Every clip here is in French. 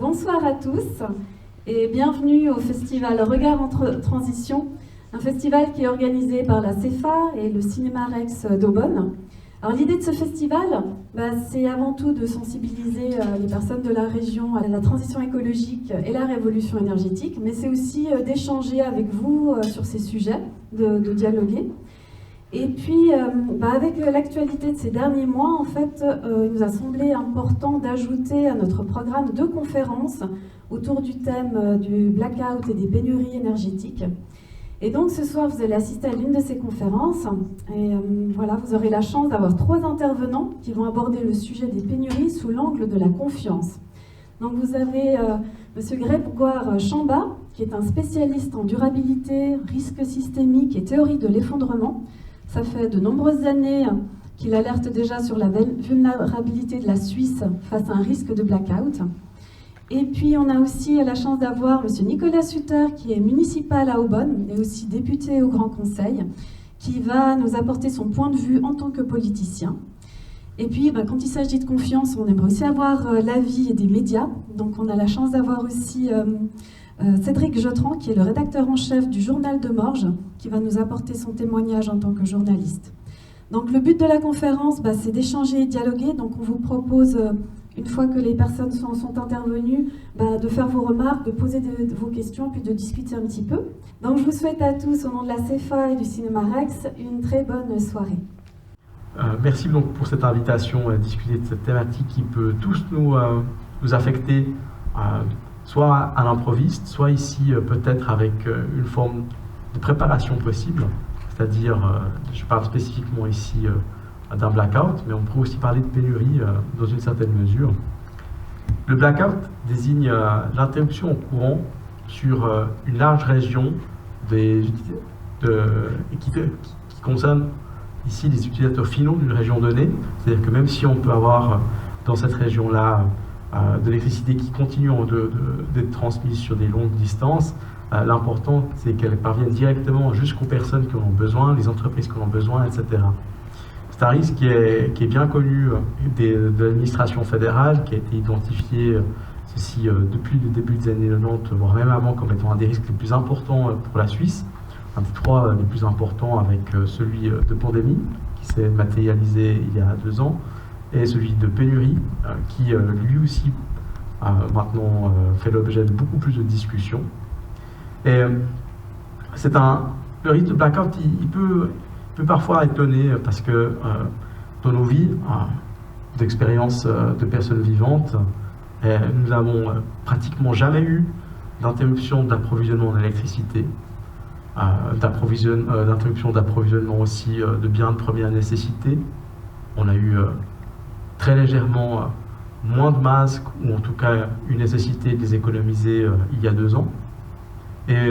Bonsoir à tous et bienvenue au festival Regard en Transition, un festival qui est organisé par la CEFA et le Cinéma Rex d'Aubonne. Alors l'idée de ce festival, c'est avant tout de sensibiliser les personnes de la région à la transition écologique et la révolution énergétique, mais c'est aussi d'échanger avec vous sur ces sujets, de dialoguer. Et puis, avec l'actualité de ces derniers mois, en fait, il nous a semblé important d'ajouter à notre programme 2 conférences autour du thème du blackout et des pénuries énergétiques. Et donc, ce soir, vous allez assister à l'une de ces conférences. Et voilà, vous aurez la chance d'avoir 3 intervenants qui vont aborder le sujet des pénuries sous l'angle de la confiance. Donc, vous avez M. Grégoire Chamba, qui est un spécialiste en durabilité, risque systémique et théorie de l'effondrement. Ça fait de nombreuses années qu'il alerte déjà sur la vulnérabilité de la Suisse face à un risque de blackout. Et puis on a aussi la chance d'avoir M. Nicolas Sutter, qui est municipal à Aubonne et aussi député au Grand Conseil, qui va nous apporter son point de vue en tant que politicien. Et puis quand il s'agit de confiance, on aimerait aussi avoir l'avis des médias. Donc on a la chance d'avoir aussi Cédric Jotran, qui est le rédacteur en chef du Journal de Morges, qui va nous apporter son témoignage en tant que journaliste. Donc le but de la conférence, c'est d'échanger et dialoguer. Donc on vous propose, une fois que les personnes sont intervenues, de faire vos remarques, de poser vos questions, puis de discuter un petit peu. Donc je vous souhaite à tous, au nom de la CEFA et du Cinéma Rex, une très bonne soirée. Merci donc pour cette invitation à discuter de cette thématique qui peut tous nous affecter, soit à l'improviste, soit ici peut-être avec une forme de préparation possible, c'est-à-dire, je parle spécifiquement ici d'un blackout, mais on pourrait aussi parler de pénurie dans une certaine mesure. Le blackout désigne l'interruption en courant sur une large région qui concerne ici les utilisateurs finaux d'une région donnée, c'est-à-dire que même si on peut avoir dans cette région-là de l'électricité qui continue d'être transmise sur des longues distances, l'important c'est qu'elle parvienne directement jusqu'aux personnes qui en ont besoin, les entreprises qui en ont besoin, etc. C'est un risque qui est bien connu de l'administration fédérale, qui a été identifié depuis le début des années 90, voire même avant, comme étant un des risques les plus importants pour la Suisse, un des 3 les plus importants avec celui de pandémie, qui s'est matérialisé il y a 2 ans, et celui de pénurie, qui lui aussi maintenant fait l'objet de beaucoup plus de discussions. Et le risque de blackout, il peut parfois étonner parce que dans nos vies d'expérience de personnes vivantes, nous n'avons pratiquement jamais eu d'interruption d'approvisionnement en électricité, d'interruption d'approvisionnement aussi de biens de première nécessité. On a eu très légèrement moins de masques, ou en tout cas une nécessité de les économiser il y a 2 ans. Et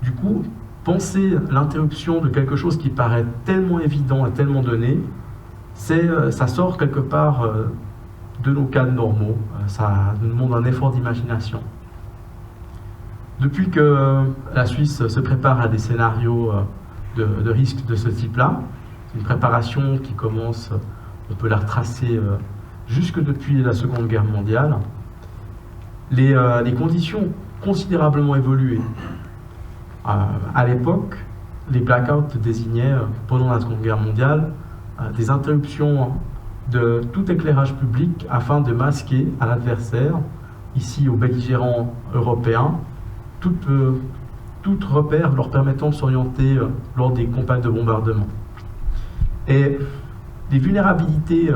du coup, penser l'interruption de quelque chose qui paraît tellement évident et tellement donné, ça sort quelque part de nos cadres normaux, ça nous demande un effort d'imagination. Depuis que la Suisse se prépare à des scénarios de risques de ce type-là, c'est une préparation qui commence, on peut la retracer jusque depuis la Seconde Guerre mondiale, les conditions ont considérablement évolué. À l'époque, les blackouts désignaient, pendant la Seconde Guerre mondiale, des interruptions de tout éclairage public afin de masquer à l'adversaire, ici aux belligérants européens, tout repère leur permettant de s'orienter lors des campagnes de bombardement. Et les vulnérabilités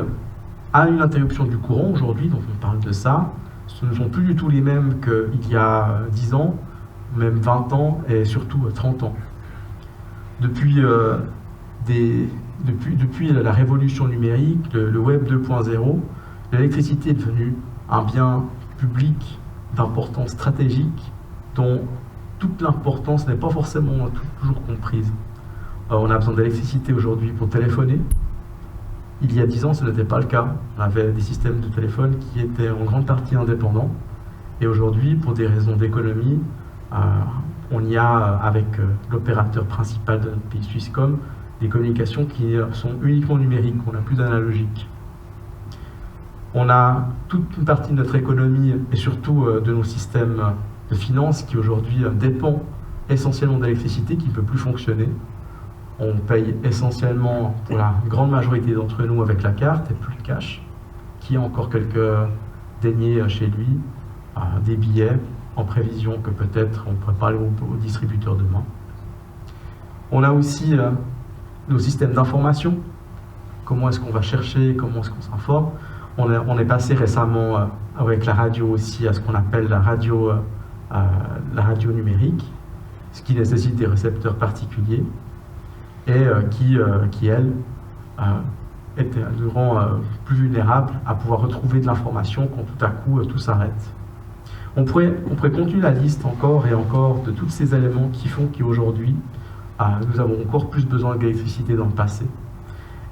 à une interruption du courant aujourd'hui, dont on parle de ça, ce ne sont plus du tout les mêmes qu'il y a 10 ans, même 20 ans et surtout 30 ans. Depuis la révolution numérique, le Web 2.0, l'électricité est devenue un bien public d'importance stratégique dont toute l'importance n'est pas forcément toujours comprise. On a besoin d'électricité aujourd'hui pour téléphoner. Il y a 10 ans, ce n'était pas le cas. On avait des systèmes de téléphone qui étaient en grande partie indépendants. Et aujourd'hui, pour des raisons d'économie, on y a, avec l'opérateur principal de notre pays, Swisscom, des communications qui sont uniquement numériques, on n'a plus d'analogique. On a toute une partie de notre économie et surtout de nos systèmes de finances qui aujourd'hui dépend essentiellement d'électricité qui ne peut plus fonctionner. On paye essentiellement pour la grande majorité d'entre nous avec la carte et plus le cash, qui a encore quelques deniers chez lui, des billets en prévision que peut-être on pourrait parler au distributeur demain. On a aussi nos systèmes d'information. Comment est-ce qu'on va chercher, comment est-ce qu'on s'informe. On est passé récemment avec la radio aussi à ce qu'on appelle la radio numérique, ce qui nécessite des récepteurs particuliers et qui elle, nous rend plus vulnérables à pouvoir retrouver de l'information quand tout à coup tout s'arrête. On pourrait continuer la liste encore et encore de tous ces éléments qui font qu'aujourd'hui, nous avons encore plus besoin d'électricité dans le passé.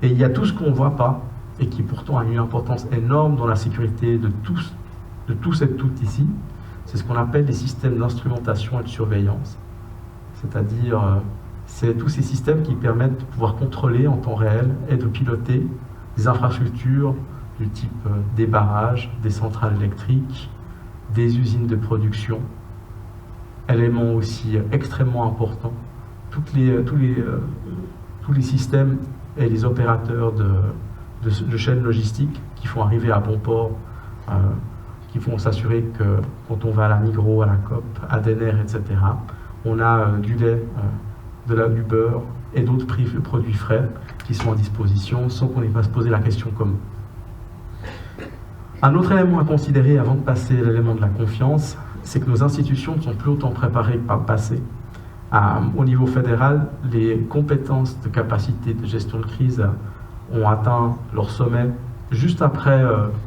Et il y a tout ce qu'on ne voit pas et qui pourtant a une importance énorme dans la sécurité de tous et de toutes ici. C'est ce qu'on appelle les systèmes d'instrumentation et de surveillance. C'est-à-dire, c'est tous ces systèmes qui permettent de pouvoir contrôler en temps réel et de piloter des infrastructures du type des barrages, des centrales électriques, des usines de production. Élément aussi extrêmement important, tous les systèmes et les opérateurs de chaînes logistiques qui font arriver à bon port, qui font s'assurer que quand on va à la Migros, à la Coop, à Denner, etc., on a du lait, du beurre et d'autres produits frais qui sont à disposition sans qu'on ait pas à se poser la question comment. Un autre élément à considérer avant de passer à l'élément de la confiance, c'est que nos institutions ne sont plus autant préparées que par le passé. Au niveau fédéral, les compétences de capacité de gestion de crise ont atteint leur sommet juste après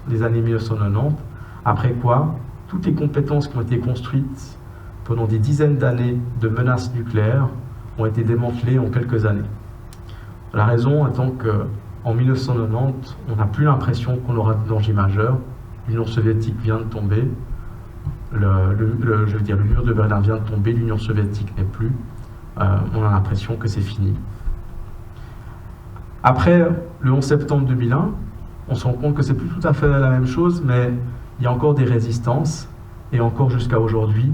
les années 1990, après quoi toutes les compétences qui ont été construites pendant des dizaines d'années de menaces nucléaires ont été démantelées en quelques années. La raison étant qu'en 1990, on n'a plus l'impression qu'on aura de danger majeur. L'Union soviétique vient de tomber, le mur de Berlin vient de tomber, l'Union soviétique n'est plus. On a l'impression que c'est fini. Après le 11 septembre 2001, on se rend compte que c'est plus tout à fait la même chose, mais il y a encore des résistances, et encore jusqu'à aujourd'hui,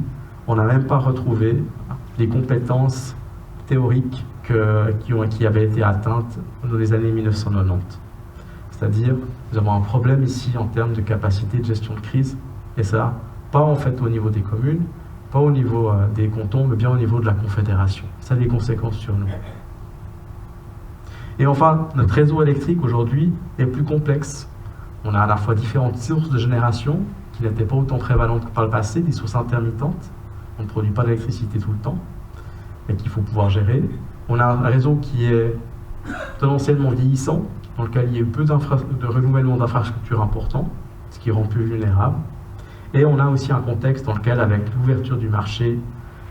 on n'a même pas retrouvé les compétences théoriques qui avaient été atteintes dans les années 1990. C'est-à-dire, nous avons un problème ici en termes de capacité de gestion de crise, et ça, pas en fait au niveau des communes, pas au niveau des cantons, mais bien au niveau de la Confédération. Ça a des conséquences sur nous. Et enfin, notre réseau électrique aujourd'hui est plus complexe. On a à la fois différentes sources de génération qui n'étaient pas autant prévalentes que par le passé, des sources intermittentes. On ne produit pas d'électricité tout le temps, mais qu'il faut pouvoir gérer. On a un réseau qui est tendanciellement vieillissant, dans lequel il y a eu peu de renouvellement d'infrastructures importants, ce qui rend plus vulnérable. Et on a aussi un contexte dans lequel, avec l'ouverture du marché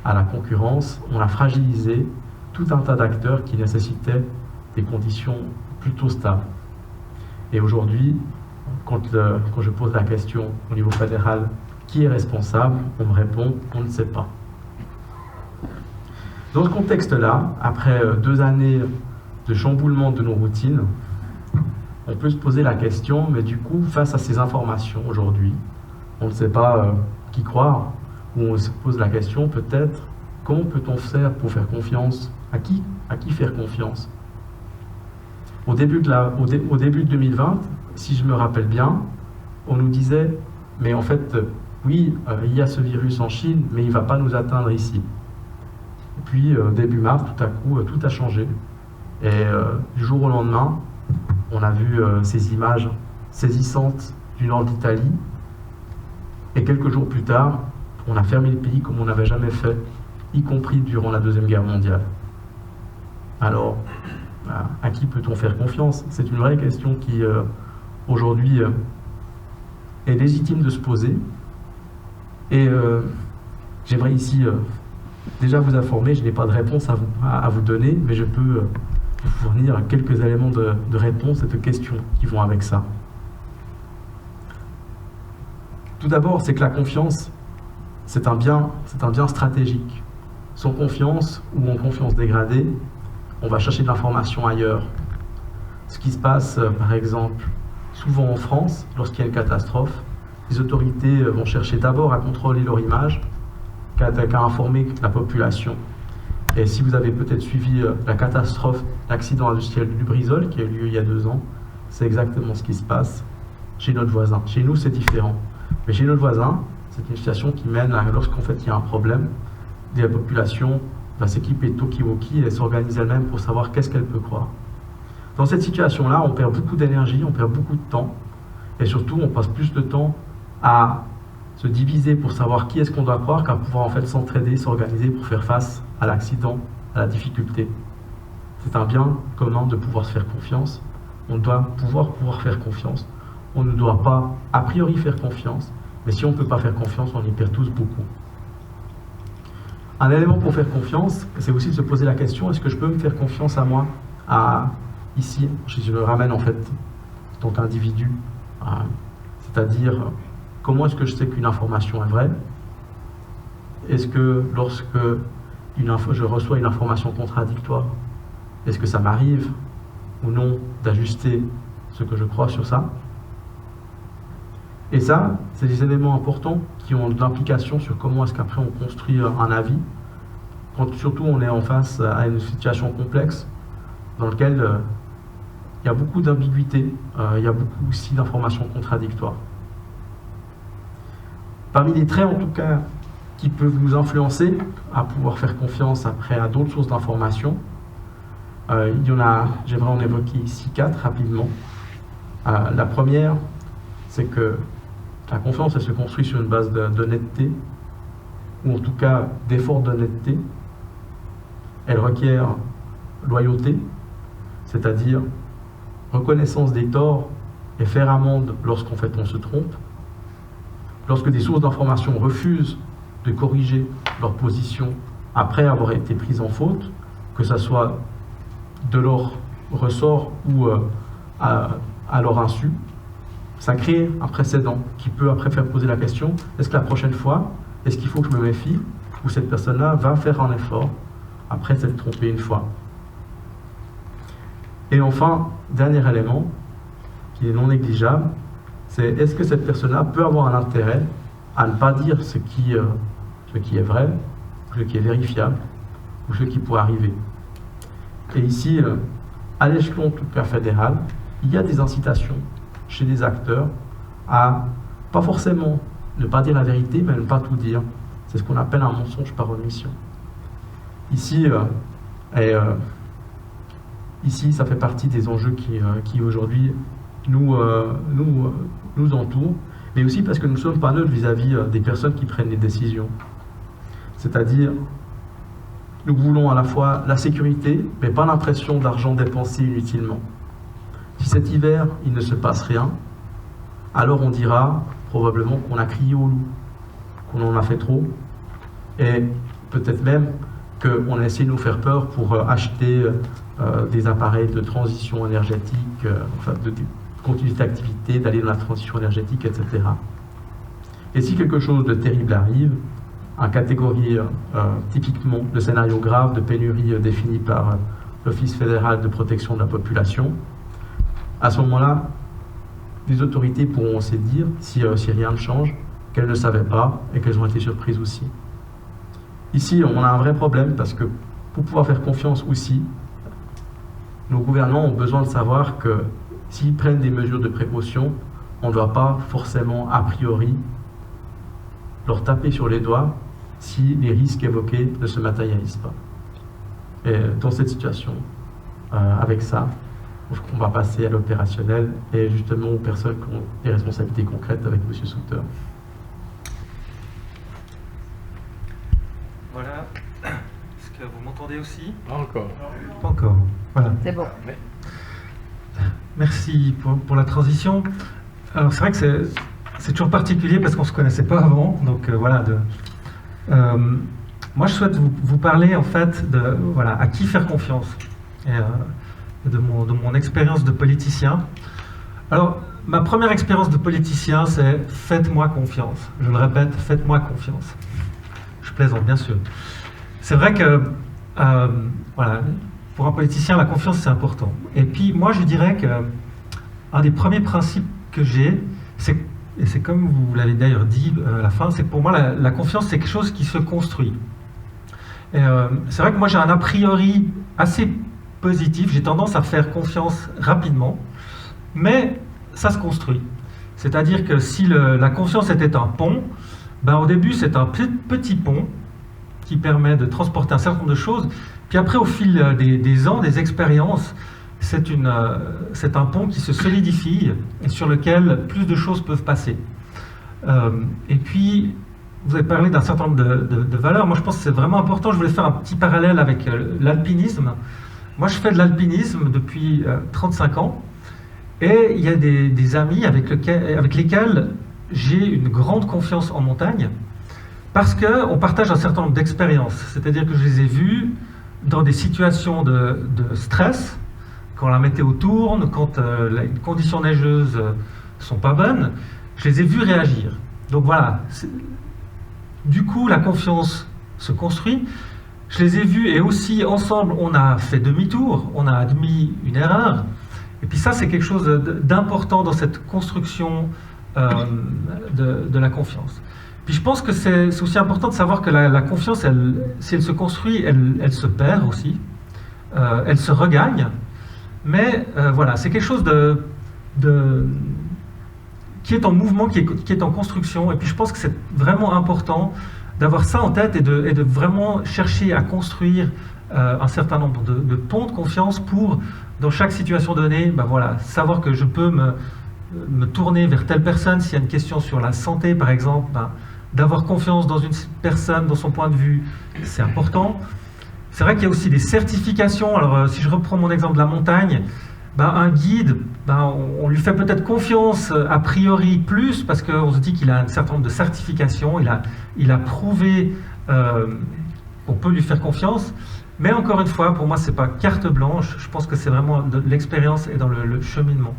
à la concurrence, on a fragilisé tout un tas d'acteurs qui nécessitaient des conditions plutôt stables. Et aujourd'hui, quand je pose la question au niveau fédéral, qui est responsable, on me répond, on ne sait pas. Dans ce contexte-là, après 2 années de chamboulement de nos routines, on peut se poser la question, mais du coup, face à ces informations aujourd'hui, on ne sait pas qui croire, ou on se pose la question peut-être, comment peut-on faire pour faire confiance? À qui faire confiance? Au début de 2020, si je me rappelle bien, on nous disait, mais en fait, oui, il y a ce virus en Chine, mais il ne va pas nous atteindre ici. Et puis, début mars, tout à coup, tout a changé. Et du jour au lendemain, on a vu ces images saisissantes du nord d'Italie. Et quelques jours plus tard, on a fermé le pays comme on n'avait jamais fait, y compris durant la Deuxième Guerre mondiale. Alors, à qui peut-on faire confiance? C'est une vraie question qui, aujourd'hui, est légitime de se poser. Et j'aimerais ici déjà vous informer, je n'ai pas de réponse à vous donner, mais je peux vous fournir quelques éléments de réponse et de questions qui vont avec ça. Tout d'abord, c'est que la confiance, c'est un bien stratégique. Sans confiance ou en confiance dégradée, on va chercher de l'information ailleurs. Ce qui se passe, par exemple, souvent en France, lorsqu'il y a une catastrophe, les autorités vont chercher d'abord à contrôler leur image qu'à informer la population. Et si vous avez peut-être suivi la catastrophe, l'accident industriel du Lubrizol qui a eu lieu il y a 2 ans, c'est exactement ce qui se passe chez notre voisin. Chez nous, c'est différent. Mais chez notre voisin, c'est une situation qui mène à, lorsqu'en fait il y a un problème, la population va s'équiper de talkie-walkie et s'organise elle-même pour savoir qu'est-ce qu'elle peut croire. Dans cette situation-là, on perd beaucoup d'énergie, on perd beaucoup de temps, et surtout, on passe plus de temps à se diviser pour savoir qui est-ce qu'on doit croire qu'à pouvoir en fait s'entraider, s'organiser pour faire face à l'accident, à la difficulté. C'est un bien commun de pouvoir se faire confiance. On doit pouvoir faire confiance. On ne doit pas a priori faire confiance, mais si on ne peut pas faire confiance, on y perd tous beaucoup. Un élément pour faire confiance, c'est aussi de se poser la question, est-ce que je peux me faire confiance à moi, ici, je le ramène en fait en tant qu'individu, c'est-à-dire comment est-ce que je sais qu'une information est vraie? Est-ce que lorsque je reçois une information contradictoire, est-ce que ça m'arrive ou non d'ajuster ce que je crois sur ça? Et ça, c'est des éléments importants qui ont de l'implication sur comment est-ce qu'après on construit un avis, quand surtout on est en face à une situation complexe dans laquelle il y a beaucoup d'ambiguïté, il y a beaucoup aussi d'informations contradictoires. Parmi les traits en tout cas qui peuvent nous influencer à pouvoir faire confiance après à d'autres sources d'informations, il y en a, j'aimerais en évoquer ici 4 rapidement. La première, c'est que la confiance, elle se construit sur une base d'honnêteté, ou en tout cas d'effort d'honnêteté. Elle requiert loyauté, c'est-à-dire reconnaissance des torts et faire amende lorsqu'en fait on se trompe. Lorsque des sources d'information refusent de corriger leur position après avoir été prises en faute, que ce soit de leur ressort ou à leur insu, ça crée un précédent qui peut après faire poser la question, est-ce que la prochaine fois, est-ce qu'il faut que je me méfie ou cette personne-là va faire un effort après s'être trompée une fois? Et enfin, dernier élément, qui est non négligeable, c'est est-ce que cette personne-là peut avoir un intérêt à ne pas dire ce qui est vrai, ce qui est vérifiable, ou ce qui pourrait arriver. Et ici, à l'échelon tout cas fédéral, il y a des incitations chez des acteurs à pas forcément ne pas dire la vérité, mais ne pas tout dire. C'est ce qu'on appelle un mensonge par omission. Ici, ça fait partie des enjeux qui aujourd'hui nous entourent, mais aussi parce que nous ne sommes pas neutres vis-à-vis des personnes qui prennent les décisions. C'est-à-dire, nous voulons à la fois la sécurité, mais pas l'impression d'argent dépensé inutilement. Si cet hiver, il ne se passe rien, alors on dira probablement qu'on a crié au loup, qu'on en a fait trop, et peut-être même qu'on a essayé de nous faire peur pour acheter des appareils de transition énergétique, de continuité d'activité, d'aller dans la transition énergétique, etc. Et si quelque chose de terrible arrive, en catégorie typiquement de scénario grave, de pénurie définie par l'Office fédéral de protection de la population, à ce moment-là, les autorités pourront aussi dire, si rien ne change, qu'elles ne savaient pas et qu'elles ont été surprises aussi. Ici, on a un vrai problème parce que pour pouvoir faire confiance aussi, nos gouvernants ont besoin de savoir que s'ils prennent des mesures de précaution, on ne doit pas forcément, a priori, leur taper sur les doigts si les risques évoqués ne se matérialisent pas. Et dans cette situation, avec ça, on va passer à l'opérationnel et justement aux personnes qui ont des responsabilités concrètes avec M. Souter. Voilà. Est-ce que vous m'entendez aussi? Pas encore. Pas encore. Voilà. C'est bon. Merci pour la transition. Alors c'est vrai que c'est toujours particulier parce qu'on ne se connaissait pas avant. Donc voilà. Moi je souhaite vous parler en fait de à qui faire confiance. Et de mon expérience de politicien. Alors, ma première expérience de politicien, c'est « faites-moi confiance ». Je le répète, « faites-moi confiance ». Je plaisante, bien sûr. C'est vrai que, pour un politicien, la confiance, c'est important. Et puis, moi, je dirais que un des premiers principes que j'ai, et c'est comme vous l'avez d'ailleurs dit à la fin, c'est que pour moi la confiance c'est quelque chose qui se construit. Et c'est vrai que moi j'ai un a priori assez positif, j'ai tendance à faire confiance rapidement, mais ça se construit. C'est-à-dire que si la confiance était un pont, ben au début c'est un petit pont qui permet de transporter un certain nombre de choses, puis après au fil des ans, des expériences, c'est un pont qui se solidifie et sur lequel plus de choses peuvent passer. Et puis, vous avez parlé d'un certain nombre de valeurs. Moi, je pense que c'est vraiment important. Je voulais faire un petit parallèle avec l'alpinisme. Moi, je fais de l'alpinisme depuis 35 ans. Et il y a des amis avec lesquels j'ai une grande confiance en montagne parce qu'on partage un certain nombre d'expériences. C'est-à-dire que je les ai vus dans des situations de stress, quand la météo tourne, quand les conditions neigeuses sont pas bonnes, je les ai vus réagir. Donc voilà, du coup la confiance se construit. Je les ai vus et aussi ensemble on a fait demi-tour, on a admis une erreur. Et puis ça c'est quelque chose d'important dans cette construction de la confiance. Puis je pense que c'est aussi important de savoir que la confiance, si elle se construit, elle se perd aussi, elle se regagne. Mais voilà, c'est quelque chose qui est en mouvement, qui est en construction. Et puis je pense que c'est vraiment important d'avoir ça en tête et de vraiment chercher à construire un certain nombre de ponts de confiance pour, dans chaque situation donnée, ben voilà, savoir que je peux me tourner vers telle personne s'il y a une question sur la santé, par exemple. Ben, d'avoir confiance dans une personne, dans son point de vue, c'est important. C'est vrai qu'il y a aussi des certifications. Alors, si je reprends mon exemple de la montagne, ben, un guide, ben, on lui fait peut-être confiance a priori plus parce qu'on se dit qu'il a un certain nombre de certifications, il a prouvé qu'on peut lui faire confiance. Mais encore une fois, pour moi, ce n'est pas carte blanche. Je pense que c'est vraiment de l'expérience et dans le cheminement.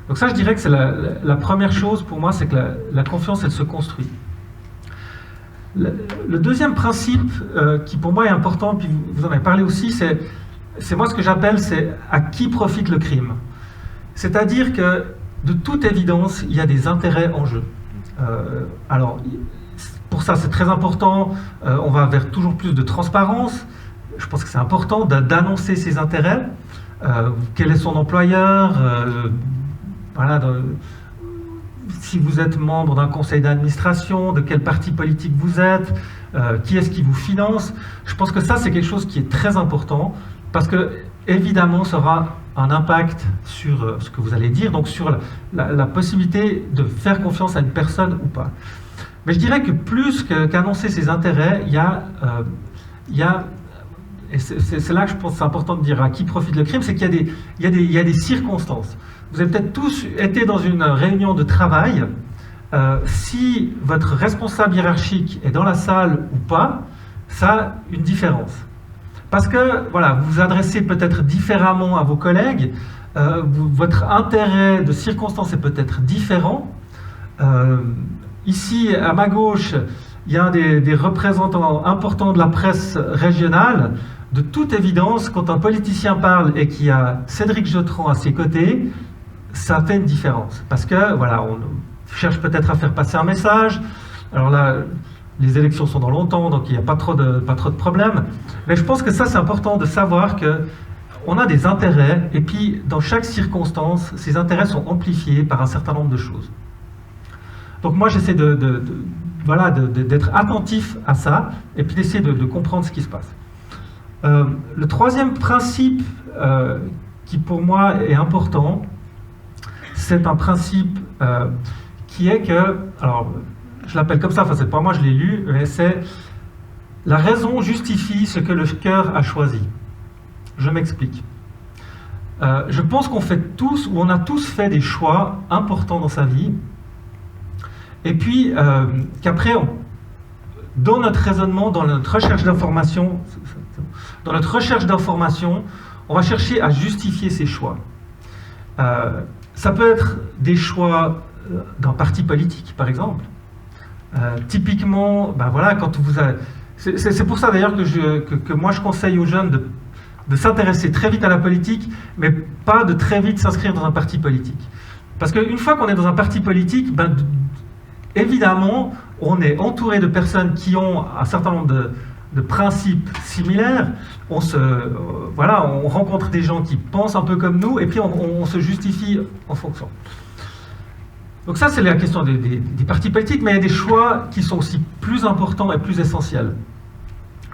Donc ça, je dirais que c'est la première chose pour moi, c'est que la confiance, elle se construit. Le deuxième principe qui pour moi est important, puis vous en avez parlé aussi, c'est moi ce que j'appelle, c'est à qui profite le crime. C'est-à-dire que de toute évidence, il y a des intérêts en jeu. Alors, pour ça c'est très important, on va vers toujours plus de transparence. Je pense que c'est important d'annoncer ses intérêts, quel est son employeur, voilà, si vous êtes membre d'un conseil d'administration, de quel parti politique vous êtes, qui est-ce qui vous finance. Je pense que ça, c'est quelque chose qui est très important, parce que, évidemment, ça aura un impact sur ce que vous allez dire, donc sur la possibilité de faire confiance à une personne ou pas. Mais je dirais que plus qu'annoncer ses intérêts, il y a et c'est là que je pense que c'est important de dire à qui profite le crime, c'est qu'il y a des circonstances. Vous avez peut-être tous été dans une réunion de travail. Si votre responsable hiérarchique est dans la salle ou pas, ça a une différence. Parce que voilà, vous vous adressez peut-être différemment à vos collègues, votre intérêt de circonstance est peut-être différent. Ici, à ma gauche, il y a des représentants importants de la presse régionale. De toute évidence, quand un politicien parle et qu'il y a Cédric Jotran à ses côtés, ça fait une différence. Parce que, voilà, on cherche peut-être à faire passer un message. Alors là, les élections sont dans longtemps, donc il n'y a pas trop de problèmes. Mais je pense que ça, c'est important de savoir qu'on a des intérêts, et puis dans chaque circonstance, ces intérêts sont amplifiés par un certain nombre de choses. Donc moi, j'essaie d'être attentif à ça, et puis d'essayer de comprendre ce qui se passe. Le troisième principe qui pour moi est important, c'est un principe qui est que, alors je l'appelle comme ça, enfin c'est pas moi, je l'ai lu, mais c'est la raison justifie ce que le cœur a choisi. Je m'explique. Je pense qu'on fait tous, ou on a tous fait des choix importants dans sa vie, et puis qu'après, dans notre raisonnement, dans notre recherche d'information, on va chercher à justifier ces choix. Ça peut être des choix d'un parti politique, par exemple. Typiquement, ben voilà, quand vous avez... C'est pour ça d'ailleurs que moi je conseille aux jeunes de s'intéresser très vite à la politique, mais pas de très vite s'inscrire dans un parti politique. Parce qu'une fois qu'on est dans un parti politique, ben, évidemment, on est entouré de personnes qui ont un certain nombre de principes similaires. Voilà, on rencontre des gens qui pensent un peu comme nous, et puis on se justifie en fonction. Donc ça, c'est la question des partis politiques, mais il y a des choix qui sont aussi plus importants et plus essentiels.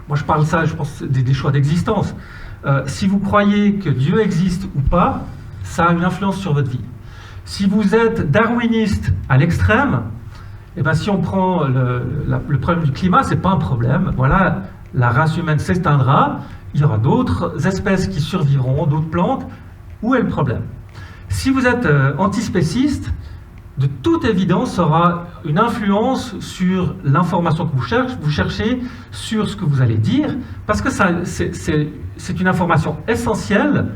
Moi, je parle ça, je pense, des choix d'existence. Si vous croyez que Dieu existe ou pas, ça a une influence sur votre vie. Si vous êtes darwiniste à l'extrême, eh ben, si on prend le problème du climat, c'est pas un problème. Voilà, la race humaine s'éteindra, il y aura d'autres espèces qui survivront, d'autres plantes. Où est le problème? Si vous êtes antispéciste, de toute évidence, ça aura une influence sur l'information que vous cherchez, sur ce que vous allez dire, parce que c'est une information essentielle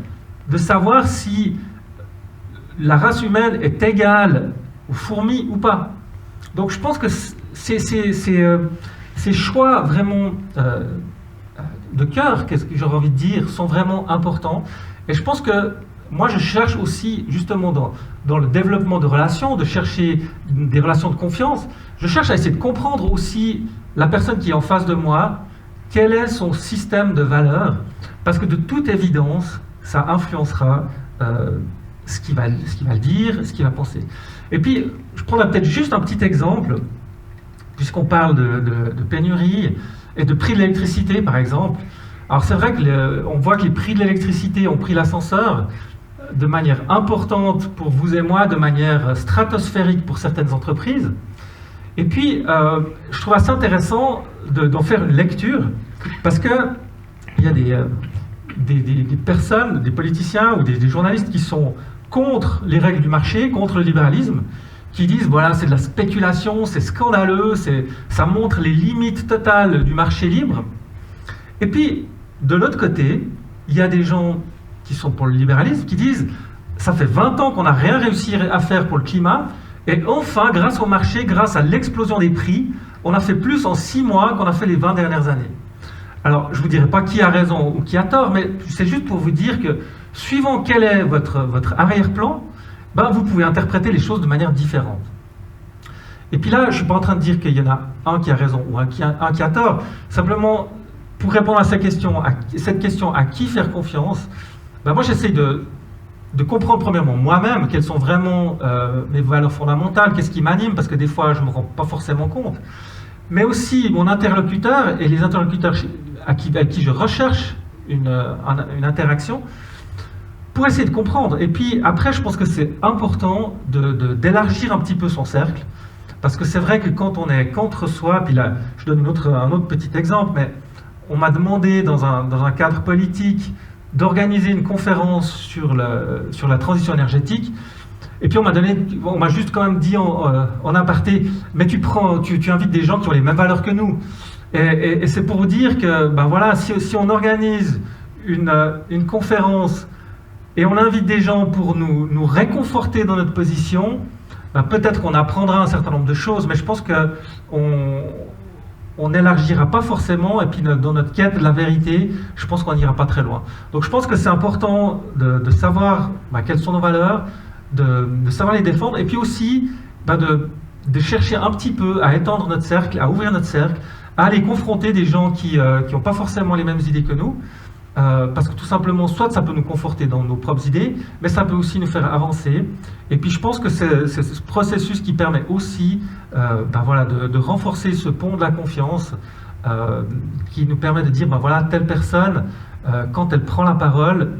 de savoir si la race humaine est égale aux fourmis ou pas. Donc je pense que ces choix vraiment de cœur, qu'est-ce que j'aurais envie de dire, sont vraiment importants. Et je pense que moi, je cherche aussi, justement, dans le développement de relations, de chercher des relations de confiance, je cherche à essayer de comprendre aussi la personne qui est en face de moi, quel est son système de valeurs, parce que de toute évidence, ça influencera ce qu'il va dire, ce qu'il va penser. Et puis, je prendrai peut-être juste un petit exemple, puisqu'on parle de pénurie et de prix de l'électricité, par exemple. Alors c'est vrai qu'on voit que les prix de l'électricité ont pris l'ascenseur de manière importante pour vous et moi, de manière stratosphérique pour certaines entreprises. Et puis, je trouve assez intéressant d'en faire une lecture, parce qu'il y a des personnes, des politiciens ou des journalistes qui sont contre les règles du marché, contre le libéralisme, qui disent, voilà, c'est de la spéculation, c'est scandaleux, ça montre les limites totales du marché libre. Et puis, de l'autre côté, il y a des gens qui sont pour le libéralisme, qui disent, ça fait 20 ans qu'on n'a rien réussi à faire pour le climat, et enfin, grâce au marché, grâce à l'explosion des prix, on a fait plus en 6 mois qu'on a fait les 20 dernières années. Alors, je ne vous dirai pas qui a raison ou qui a tort, mais c'est juste pour vous dire que, suivant quel est votre arrière-plan, ben, vous pouvez interpréter les choses de manière différente. Et puis là, je ne suis pas en train de dire qu'il y en a un qui a raison ou un qui a tort. Simplement, pour répondre à cette question, à qui faire confiance, ben moi j'essaie de comprendre premièrement moi-même quelles sont vraiment mes valeurs fondamentales, qu'est-ce qui m'anime, parce que des fois je ne me rends pas forcément compte. Mais aussi mon interlocuteur et les interlocuteurs à qui je recherche une interaction, pour essayer de comprendre. Et puis après, je pense que c'est important d'élargir un petit peu son cercle, parce que c'est vrai que quand on est contre soi, puis là, je donne un autre petit exemple, mais on m'a demandé dans un cadre politique d'organiser une conférence sur la transition énergétique, et puis on m'a juste quand même dit en aparté, mais tu invites des gens qui ont les mêmes valeurs que nous. Et c'est pour vous dire que, ben voilà, si on organise une conférence et on invite des gens pour nous réconforter dans notre position, ben peut-être qu'on apprendra un certain nombre de choses, mais je pense qu'on n'élargira pas forcément, et puis dans notre quête de la vérité, je pense qu'on n'ira pas très loin. Donc je pense que c'est important de savoir quelles sont nos valeurs, de savoir les défendre, et puis aussi de chercher un petit peu à étendre notre cercle, à ouvrir notre cercle, à aller confronter des gens qui n'ont pas forcément les mêmes idées que nous, parce que tout simplement, soit ça peut nous conforter dans nos propres idées, mais ça peut aussi nous faire avancer. Et puis je pense que c'est ce processus qui permet aussi voilà, de renforcer ce pont de la confiance, qui nous permet de dire, voilà, telle personne, quand elle prend la parole,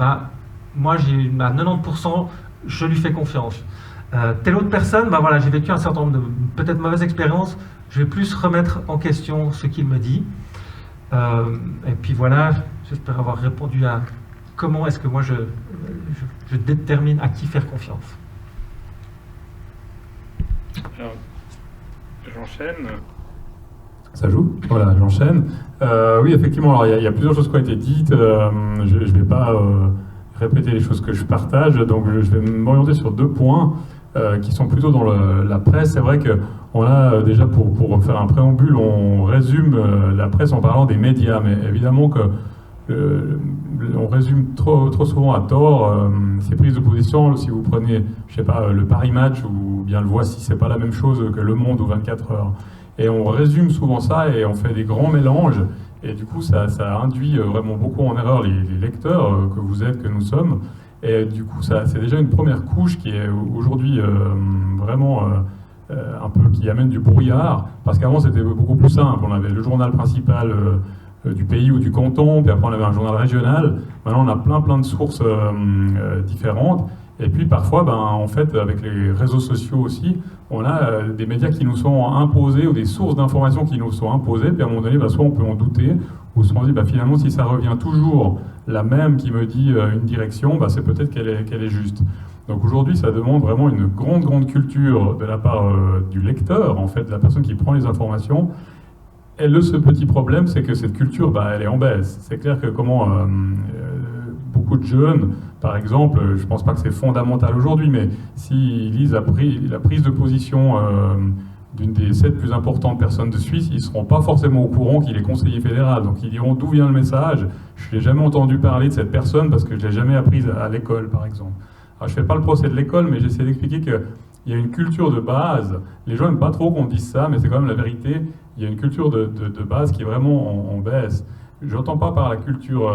moi j'ai à 90%, je lui fais confiance. Telle autre personne, voilà, j'ai vécu un certain nombre de peut-être mauvaises expériences, je vais plus remettre en question ce qu'il me dit. Et puis voilà, j'espère avoir répondu à comment est-ce que moi je détermine à qui faire confiance. Alors, j'enchaîne. Ça joue? Voilà, j'enchaîne. Oui, effectivement, alors il y a plusieurs choses qui ont été dites. Je ne vais pas répéter les choses que je partage, donc je vais m'orienter sur 2 points qui sont plutôt dans la presse. C'est vrai qu'on a déjà, pour faire un préambule, on résume la presse en parlant des médias, mais évidemment que on résume trop souvent à tort ces prises de position. Si vous prenez, je sais pas, le Paris Match ou bien le Voici, c'est pas la même chose que Le Monde ou 24 heures. Et on résume souvent ça et on fait des grands mélanges. Et du coup, ça induit vraiment beaucoup en erreur les lecteurs que vous êtes, que nous sommes. Et du coup, c'est déjà une première couche qui est aujourd'hui vraiment un peu qui amène du brouillard. Parce qu'avant, c'était beaucoup plus simple. On avait le journal principal du pays ou du canton, puis après on avait un journal régional. Maintenant, on a plein de sources différentes. Et puis parfois, en fait, avec les réseaux sociaux aussi, on a des médias qui nous sont imposés ou des sources d'informations qui nous sont imposées. Puis à un moment donné, soit on peut en douter, ou soit on se dit finalement, si ça revient toujours la même qui me dit une direction, c'est peut-être qu'elle est juste. Donc aujourd'hui, ça demande vraiment une grande culture de la part du lecteur, en fait, de la personne qui prend les informations. Et ce petit problème, c'est que cette culture, elle est en baisse. C'est clair que beaucoup de jeunes, par exemple, je ne pense pas que c'est fondamental aujourd'hui, mais s'ils lisent la prise de position d'une des 7 plus importantes personnes de Suisse, ils ne seront pas forcément au courant qu'il est conseiller fédéral. Donc ils diront d'où vient le message. Je n'ai jamais entendu parler de cette personne parce que je ne l'ai jamais apprise à l'école, par exemple. Alors, je ne fais pas le procès de l'école, mais j'essaie d'expliquer qu'il y a une culture de base. Les gens n'aiment pas trop qu'on dise ça, mais c'est quand même la vérité. Il y a une culture de base qui est vraiment en baisse. Je n'entends pas par la culture,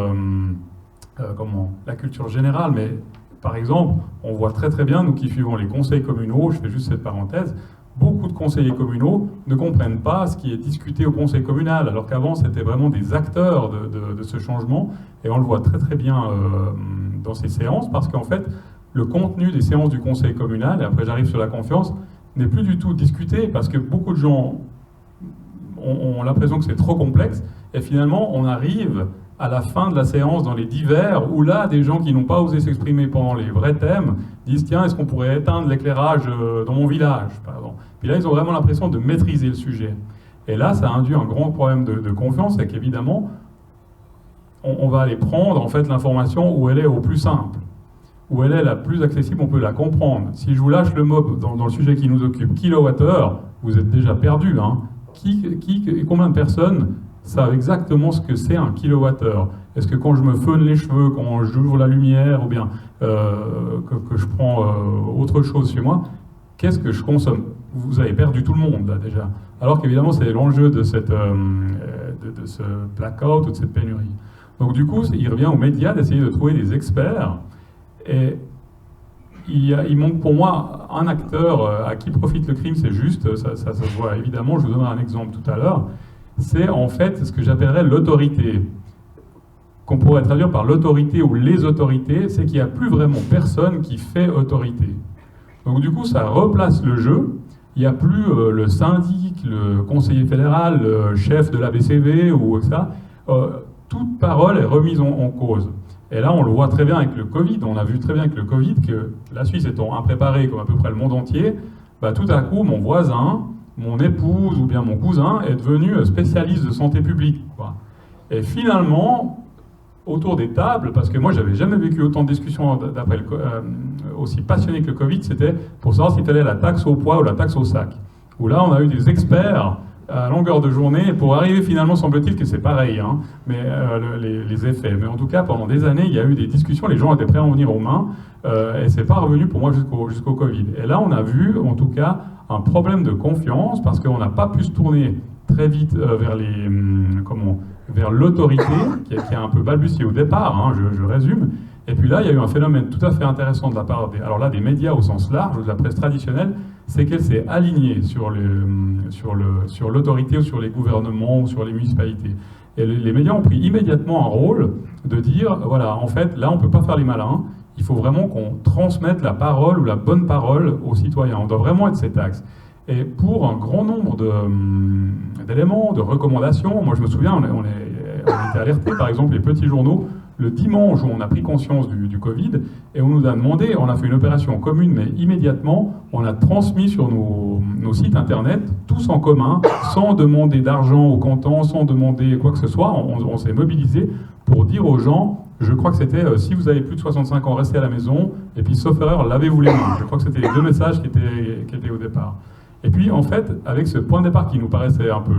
la culture générale, mais par exemple, on voit très bien, nous qui suivons les conseils communaux, je fais juste cette parenthèse, beaucoup de conseillers communaux ne comprennent pas ce qui est discuté au conseil communal, alors qu'avant c'était vraiment des acteurs de ce changement, et on le voit très bien dans ces séances, parce qu'en fait, le contenu des séances du conseil communal, et après j'arrive sur la confiance, n'est plus du tout discuté, parce que beaucoup de gens ont l'impression que c'est trop complexe, et finalement on arrive à la fin de la séance dans les divers, où là, des gens qui n'ont pas osé s'exprimer pendant les vrais thèmes disent « Tiens, est-ce qu'on pourrait éteindre l'éclairage dans mon village ?» par exemple. Puis là, ils ont vraiment l'impression de maîtriser le sujet. Et là, ça induit un grand problème de confiance, c'est qu'évidemment, on va aller prendre en fait l'information où elle est au plus simple, où elle est la plus accessible, on peut la comprendre. Si je vous lâche le mot dans le sujet qui nous occupe, kilowattheure, vous êtes déjà perdu. Hein. Combien de personnes savent exactement ce que c'est un kilowattheure? Est-ce que quand je me feune les cheveux, quand j'ouvre la lumière, ou bien que je prends autre chose chez moi, qu'est-ce que je consomme? Vous avez perdu tout le monde, là, déjà. Alors qu'évidemment, c'est l'enjeu de ce blackout ou de cette pénurie. Donc du coup, il revient aux médias d'essayer de trouver des experts. Et il manque pour moi un acteur à qui profite le crime, c'est juste, ça se voit évidemment, je vous donnerai un exemple tout à l'heure. C'est en fait ce que j'appellerais l'autorité, qu'on pourrait traduire par l'autorité ou les autorités, c'est qu'il n'y a plus vraiment personne qui fait autorité. Donc du coup, ça replace le jeu, il n'y a plus le syndic, le conseiller fédéral, le chef de la BCV ou ça, toute parole est remise en cause. Et là, on le voit très bien avec le Covid, on a vu très bien avec le Covid que la Suisse étant impréparée comme à peu près le monde entier, tout à coup, mon voisin, mon épouse ou bien mon cousin est devenu spécialiste de santé publique, quoi. Et finalement, autour des tables, parce que moi j'avais jamais vécu autant de discussions aussi passionnées que le Covid, c'était pour savoir s'il fallait la taxe au poids ou la taxe au sac. Où là on a eu des experts à longueur de journée pour arriver finalement, semble-t-il que c'est pareil, hein, mais les effets. Mais en tout cas, pendant des années, il y a eu des discussions, les gens étaient prêts à en venir aux mains, et c'est pas revenu pour moi jusqu'au Covid. Et là on a vu, en tout cas, un problème de confiance parce qu'on n'a pas pu se tourner très vite vers l'autorité qui a un peu balbutié au départ, hein, je résume. Et puis là, il y a eu un phénomène tout à fait intéressant de la part des médias au sens large, ou de la presse traditionnelle, c'est qu'elle s'est alignée sur l'autorité ou sur les gouvernements ou sur les municipalités. Et les médias ont pris immédiatement un rôle de dire, voilà, en fait, là, on ne peut pas faire les malins, il faut vraiment qu'on transmette la parole ou la bonne parole aux citoyens. On doit vraiment être cet axe. Et pour un grand nombre d'éléments, de recommandations, moi je me souviens, on était alertés, par exemple, les petits journaux, le dimanche où on a pris conscience du Covid, et on nous a demandé, on a fait une opération commune, mais immédiatement, on a transmis sur nos sites internet, tous en commun, sans demander d'argent au canton, sans demander quoi que ce soit, on s'est mobilisé pour dire aux gens, je crois que c'était, si vous avez plus de 65 ans, restez à la maison, et puis sauf erreur, lavez-vous les mains. Je crois que c'était les 2 messages qui étaient au départ. Et puis, en fait, avec ce point de départ qui nous paraissait un peu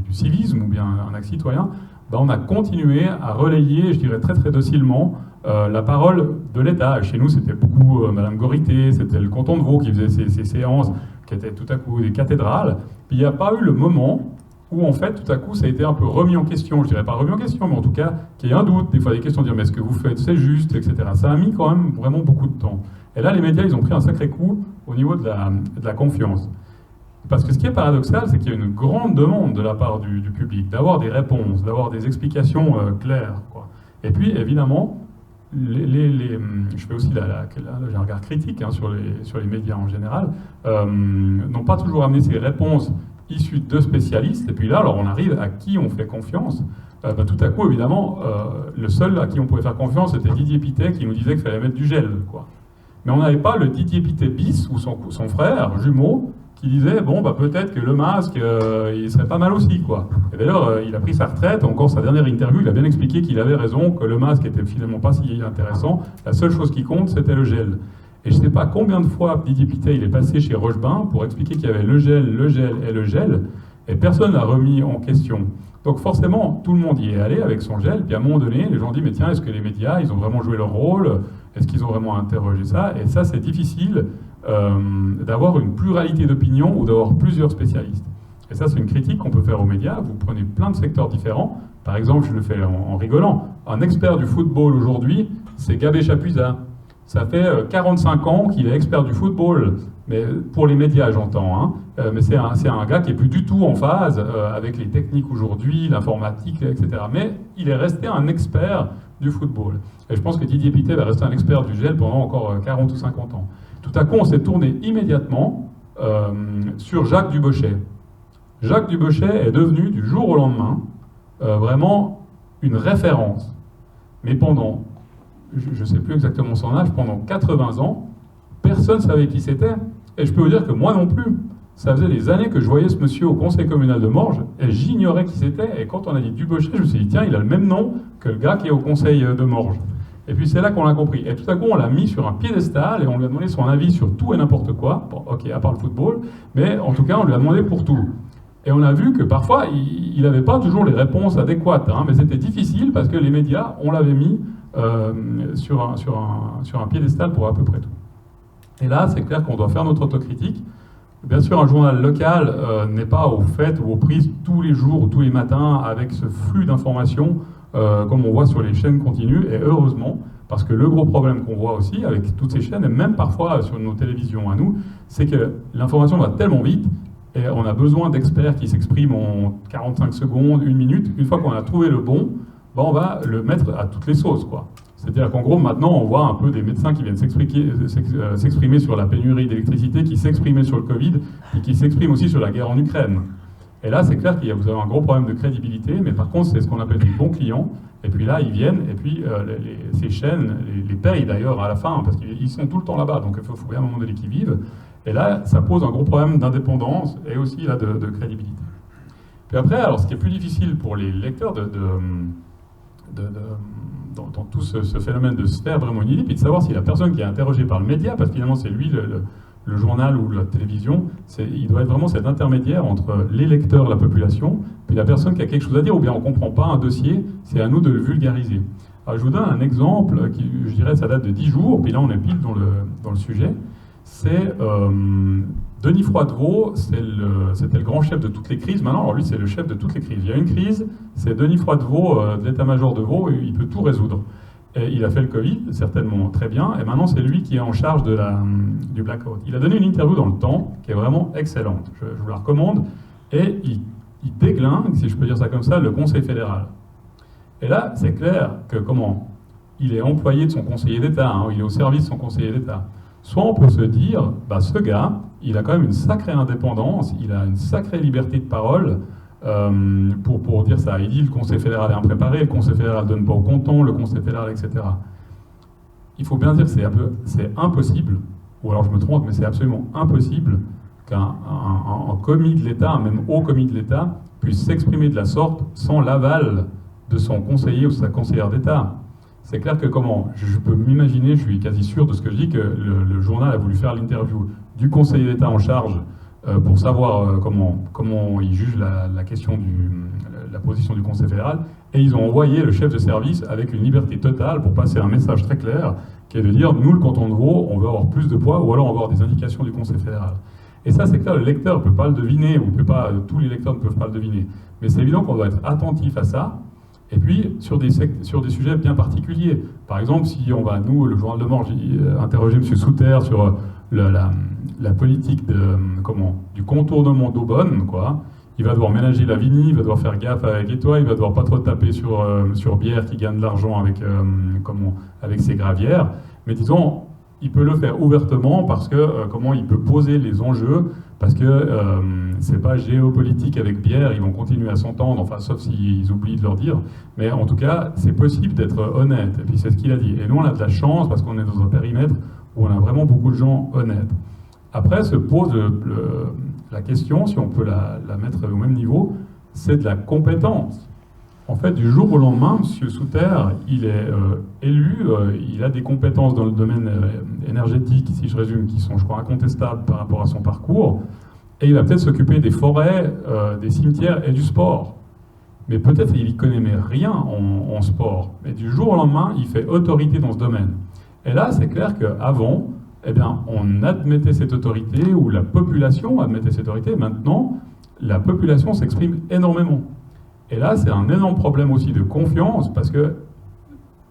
du civisme, ou bien un acte citoyen, ben, on a continué à relayer, je dirais très très docilement, la parole de l'État. Chez nous, c'était beaucoup Madame Gorité, c'était le canton de Vaud qui faisait ces séances, qui étaient tout à coup des cathédrales. Puis il n'y a pas eu le moment où en fait, tout à coup, ça a été un peu remis en question. Je dirais pas remis en question, mais en tout cas, qu'il y ait un doute, des fois des questions, dire mais est-ce que vous faites, c'est juste, etc. Ça a mis quand même vraiment beaucoup de temps. Et là, les médias, ils ont pris un sacré coup au niveau de la confiance. Parce que ce qui est paradoxal, c'est qu'il y a une grande demande de la part du public, d'avoir des réponses, d'avoir des explications claires, quoi. Et puis, évidemment, je fais aussi j'ai un regard critique hein, sur les médias en général, n'ont pas toujours amené ces réponses issues de spécialistes. Et puis là, alors on arrive à qui on fait confiance. Tout à coup, évidemment, le seul à qui on pouvait faire confiance, c'était Didier Pittet qui nous disait qu'il fallait mettre du gel, quoi. Mais on n'avait pas le Didier Pittet bis ou son frère jumeau qui disait bon bah peut-être que le masque il serait pas mal aussi, quoi. Et d'ailleurs il a pris sa retraite, encore sa dernière interview, il a bien expliqué qu'il avait raison, que le masque était finalement pas si intéressant, la seule chose qui compte c'était le gel. Et je sais pas combien de fois Didier Pittet il est passé chez Rochebain pour expliquer qu'il y avait le gel et le gel, et personne n'a remis en question. Donc forcément tout le monde y est allé avec son gel, puis à un moment donné les gens disent mais tiens, est-ce que les médias ils ont vraiment joué leur rôle, est-ce qu'ils ont vraiment interrogé ça? Et ça c'est difficile d'avoir une pluralité d'opinions ou d'avoir plusieurs spécialistes. Et ça, c'est une critique qu'on peut faire aux médias. Vous prenez plein de secteurs différents. Par exemple, je le fais en rigolant. Un expert du football aujourd'hui, c'est Gabé Chapuisat. Ça fait 45 ans qu'il est expert du football. Mais pour les médias, j'entends. Hein. Mais c'est un gars qui n'est plus du tout en phase avec les techniques aujourd'hui, l'informatique, etc. Mais il est resté un expert du football. Et je pense que Didier Pittet va rester un expert du gel pendant encore 40 ou 50 ans. Tout à coup, on s'est tourné immédiatement sur Jacques Dubochet. Jacques Dubochet est devenu, du jour au lendemain, vraiment une référence. Mais pendant, je ne sais plus exactement son âge, pendant 80 ans, personne ne savait qui c'était. Et je peux vous dire que moi non plus. Ça faisait des années que je voyais ce monsieur au conseil communal de Morges, et j'ignorais qui c'était. Et quand on a dit Dubochet, je me suis dit, tiens, il a le même nom que le gars qui est au conseil de Morges. Et puis c'est là qu'on l'a compris. Et tout à coup, on l'a mis sur un piédestal et on lui a demandé son avis sur tout et n'importe quoi. Bon, ok, à part le football, mais en tout cas, on lui a demandé pour tout. Et on a vu que parfois, il n'avait pas toujours les réponses adéquates, hein, mais c'était difficile parce que les médias, on l'avait mis sur un piédestal pour à peu près tout. Et là, c'est clair qu'on doit faire notre autocritique. Bien sûr, un journal local n'est pas au fait ou aux prises tous les jours ou tous les matins avec ce flux d'informations comme on voit sur les chaînes continues, et heureusement, parce que le gros problème qu'on voit aussi avec toutes ces chaînes, et même parfois sur nos télévisions à nous, c'est que l'information va tellement vite, et on a besoin d'experts qui s'expriment en 45 secondes, 1 minute. Une fois qu'on a trouvé le bon, ben on va le mettre à toutes les sauces, quoi. C'est-à-dire qu'en gros, maintenant, on voit un peu des médecins qui viennent s'exprimer sur la pénurie d'électricité, qui s'exprimaient sur le Covid, et qui s'expriment aussi sur la guerre en Ukraine. Et là, c'est clair que vous avez un gros problème de crédibilité, mais par contre, c'est ce qu'on appelle des bons clients. Et puis là, ils viennent, et puis ces chaînes les payent d'ailleurs à la fin, parce qu'ils sont tout le temps là-bas, donc il faut bien à un moment donné qu'ils vivent. Et là, ça pose un gros problème d'indépendance et aussi là, de crédibilité. Puis après, alors, ce qui est plus difficile pour les lecteurs dans tout ce phénomène de sphère vraiment inédit, puis de savoir si la personne qui est interrogée par le média, parce que finalement c'est lui le journal ou la télévision, il doit être vraiment cet intermédiaire entre les lecteurs, la population, puis la personne qui a quelque chose à dire, ou bien on ne comprend pas un dossier, c'est à nous de le vulgariser. Alors je vous donne un exemple qui, je dirais, ça date de 10 jours, puis là on est pile dans le sujet. C'est Denis Froidevaux, c'était le grand chef de toutes les crises. Maintenant, alors lui, c'est le chef de toutes les crises. Il y a une crise, c'est Denis Froidevaux de l'état-major de Vaud, et il peut tout résoudre. Et il a fait le Covid, certainement très bien, et maintenant c'est lui qui est en charge du blackout. Il a donné une interview dans Le Temps qui est vraiment excellente, je vous la recommande, et il déglingue, si je peux dire ça comme ça, le Conseil fédéral. Et là, c'est clair que il est employé de son conseiller d'État, hein, il est au service de son conseiller d'État. Soit on peut se dire, ce gars, il a quand même une sacrée indépendance, il a une sacrée liberté de parole, pour dire ça. Il dit le Conseil fédéral est impréparé, le Conseil fédéral ne donne pas au canton, le Conseil fédéral, etc. Il faut bien dire que c'est impossible, ou alors je me trompe, mais c'est absolument impossible qu'un commis de l'État, un même haut commis de l'État, puisse s'exprimer de la sorte sans l'aval de son conseiller ou de sa conseillère d'État. C'est clair que je peux m'imaginer, je suis quasi sûr de ce que je dis, que le journal a voulu faire l'interview du conseiller d'État en charge pour savoir comment ils jugent la question la position du Conseil fédéral, et ils ont envoyé le chef de service avec une liberté totale pour passer un message très clair, qui est de dire, nous, le canton de Vaud, on veut avoir plus de poids, ou alors on veut avoir des indications du Conseil fédéral. Et ça, c'est clair, le lecteur ne peut pas le deviner, ou tous les lecteurs ne peuvent pas le deviner. Mais c'est évident qu'on doit être attentif à ça, et puis sur des sujets bien particuliers. Par exemple, si on va, nous, le Journal de Morges, interroger M. Souter sur la politique du contournement d'Aubonne, quoi. Il va devoir ménager la Vigny, il va devoir faire gaffe avec Étoile, il va devoir pas trop taper sur Bière qui gagne de l'argent avec ses gravières. Mais disons, il peut le faire ouvertement parce que il peut poser les enjeux, parce que c'est pas géopolitique avec Bière, ils vont continuer à s'entendre, enfin sauf s'ils oublient de leur dire. Mais en tout cas, c'est possible d'être honnête. Et puis c'est ce qu'il a dit. Et nous, on a de la chance parce qu'on est dans un périmètre où on a vraiment beaucoup de gens honnêtes. Après se pose la question, si on peut la mettre au même niveau, c'est de la compétence. En fait, du jour au lendemain, M. Souter, il est élu, il a des compétences dans le domaine énergétique, si je résume, qui sont, je crois, incontestables par rapport à son parcours, et il va peut-être s'occuper des forêts, des cimetières et du sport. Mais peut-être il n'y connaît mais rien en sport. Mais du jour au lendemain, il fait autorité dans ce domaine. Et là, c'est clair qu'avant, on admettait cette autorité, ou la population admettait cette autorité. Maintenant, la population s'exprime énormément. Et là, c'est un énorme problème aussi de confiance, parce que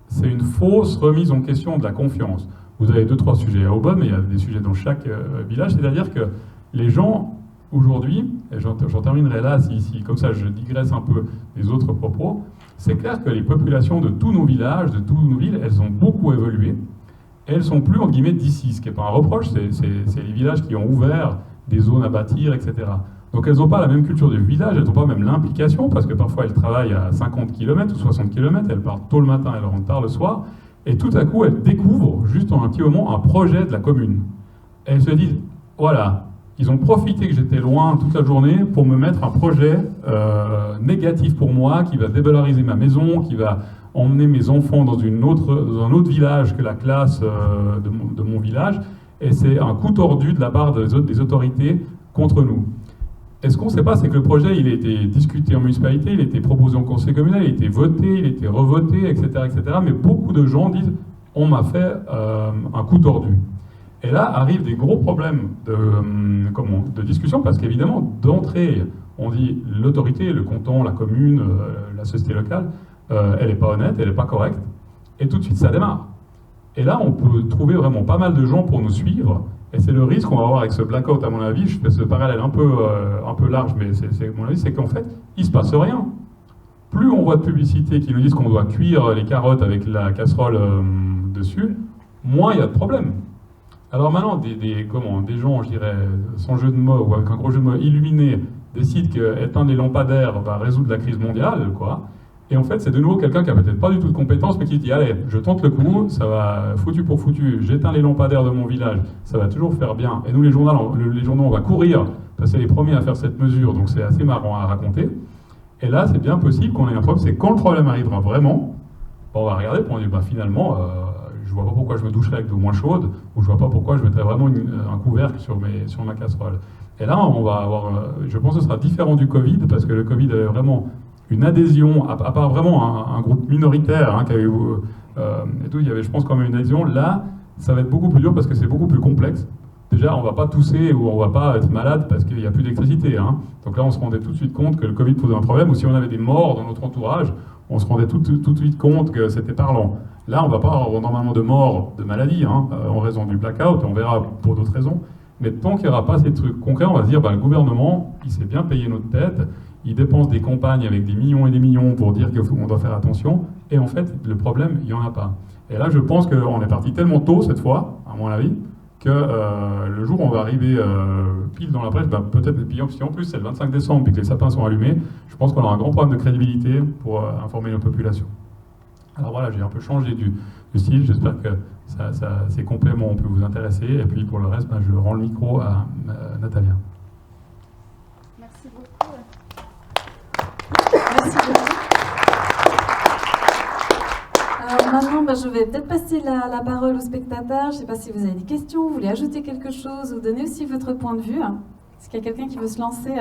c'est une fausse remise en question de la confiance. Vous avez 2-3 sujets à Aubonne, mais il y a des sujets dans chaque village. C'est-à-dire que les gens, aujourd'hui, et j'en terminerai là, si comme ça je digresse un peu des autres propos, c'est clair que les populations de tous nos villages, de toutes nos villes, elles ont beaucoup évolué. Elles sont plus, entre guillemets, d'ici. Ce qui n'est pas un reproche, c'est les villages qui ont ouvert des zones à bâtir, etc. Donc elles n'ont pas la même culture du village, elles n'ont pas même l'implication, parce que parfois elles travaillent à 50 km ou 60 km, elles partent tôt le matin, elles rentrent tard le soir, et tout à coup elles découvrent, juste en un petit moment, un projet de la commune. Et elles se disent, voilà, ils ont profité que j'étais loin toute la journée pour me mettre un projet négatif pour moi, qui va dévaloriser ma maison, qui va emmener mes enfants dans un autre village que la classe de mon village, et c'est un coup tordu de la part des autorités contre nous. Et ce qu'on ne sait pas, c'est que le projet, il a été discuté en municipalité, il a été proposé en conseil communal, il a été voté, il a été revoté, etc., etc. Mais beaucoup de gens disent, on m'a fait un coup tordu. Et là arrivent des gros problèmes de discussion, parce qu'évidemment, d'entrée, on dit l'autorité, le canton, la commune, la société locale, elle n'est pas honnête, elle n'est pas correcte, et tout de suite ça démarre. Et là, on peut trouver vraiment pas mal de gens pour nous suivre, et c'est le risque qu'on va avoir avec ce blackout, à mon avis. Je fais ce parallèle un peu large, mais mon avis, c'est qu'en fait, il ne se passe rien. Plus on voit de publicité qui nous disent qu'on doit cuire les carottes avec la casserole dessus, moins il y a de problèmes. Alors maintenant, des gens, je dirais, sans jeu de mots, ou avec un gros jeu de mots, illuminés, décident qu'éteindre les lampadaires va résoudre la crise mondiale, quoi. Et en fait, c'est de nouveau quelqu'un qui n'a peut-être pas du tout de compétences, mais qui dit, allez, je tente le coup, ça va foutu pour foutu, j'éteins les lampadaires de mon village, ça va toujours faire bien. Et nous, les journaux, on va courir, parce que c'est les premiers à faire cette mesure, donc c'est assez marrant à raconter. Et là, c'est bien possible qu'on ait un problème, c'est quand le problème arrivera vraiment, on va regarder pour dire, finalement, je vois pas pourquoi je me doucherais avec de l'eau moins chaude, ou je vois pas pourquoi je mettrais vraiment un couvercle sur ma casserole. Et là, on va avoir, je pense que ce sera différent du Covid, parce que le Covid avait vraiment une adhésion, à part vraiment un groupe minoritaire, qui avait, et tout, il y avait, je pense, quand même une adhésion. Là, ça va être beaucoup plus dur parce que c'est beaucoup plus complexe. Déjà, on ne va pas tousser ou on ne va pas être malade parce qu'il n'y a plus d'électricité. Donc là, on se rendait tout de suite compte que le Covid posait un problème, ou si on avait des morts dans notre entourage, on se rendait tout de suite compte que c'était parlant. Là, on ne va pas avoir normalement de morts de maladie, en raison du blackout, on verra pour d'autres raisons. Mais tant qu'il n'y aura pas ces trucs concrets, on va se dire, le gouvernement, il s'est bien payé notre tête, il dépense des campagnes avec des millions et des millions pour dire qu'on doit faire attention, et en fait, le problème, il n'y en a pas. Et là, je pense qu'on est parti tellement tôt cette fois, à mon avis, que le jour où on va arriver pile dans la presse, peut-être, si en plus c'est le 25 décembre et que les sapins sont allumés, je pense qu'on aura un grand problème de crédibilité pour informer nos populations. Alors voilà, j'ai un peu changé du style, j'espère que ces compléments ont pu vous intéresser, et puis pour le reste, je rends le micro à Natalia. Merci beaucoup. Merci beaucoup. Alors maintenant, je vais peut-être passer la parole aux spectateurs. Je ne sais pas si vous avez des questions, vous voulez ajouter quelque chose ou donner aussi votre point de vue. Est-ce qu'il y a quelqu'un qui veut se lancer?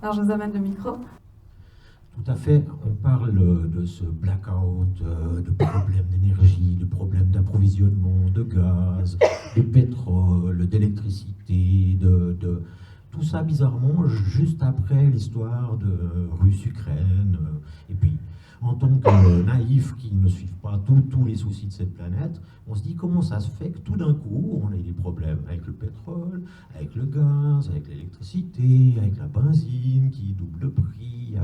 Alors je vous amène le micro. Tout à fait. On parle de ce blackout, de problèmes d'énergie, de problèmes d'approvisionnement, de gaz, de pétrole, d'électricité, de tout ça bizarrement juste après l'histoire de Russe-Ukraine. Et puis, en tant que naïfs qui ne suivent pas tous les soucis de cette planète, on se dit comment ça se fait que tout d'un coup, on a des problèmes avec le pétrole, avec le gaz, avec l'électricité, avec la benzine qui double le prix,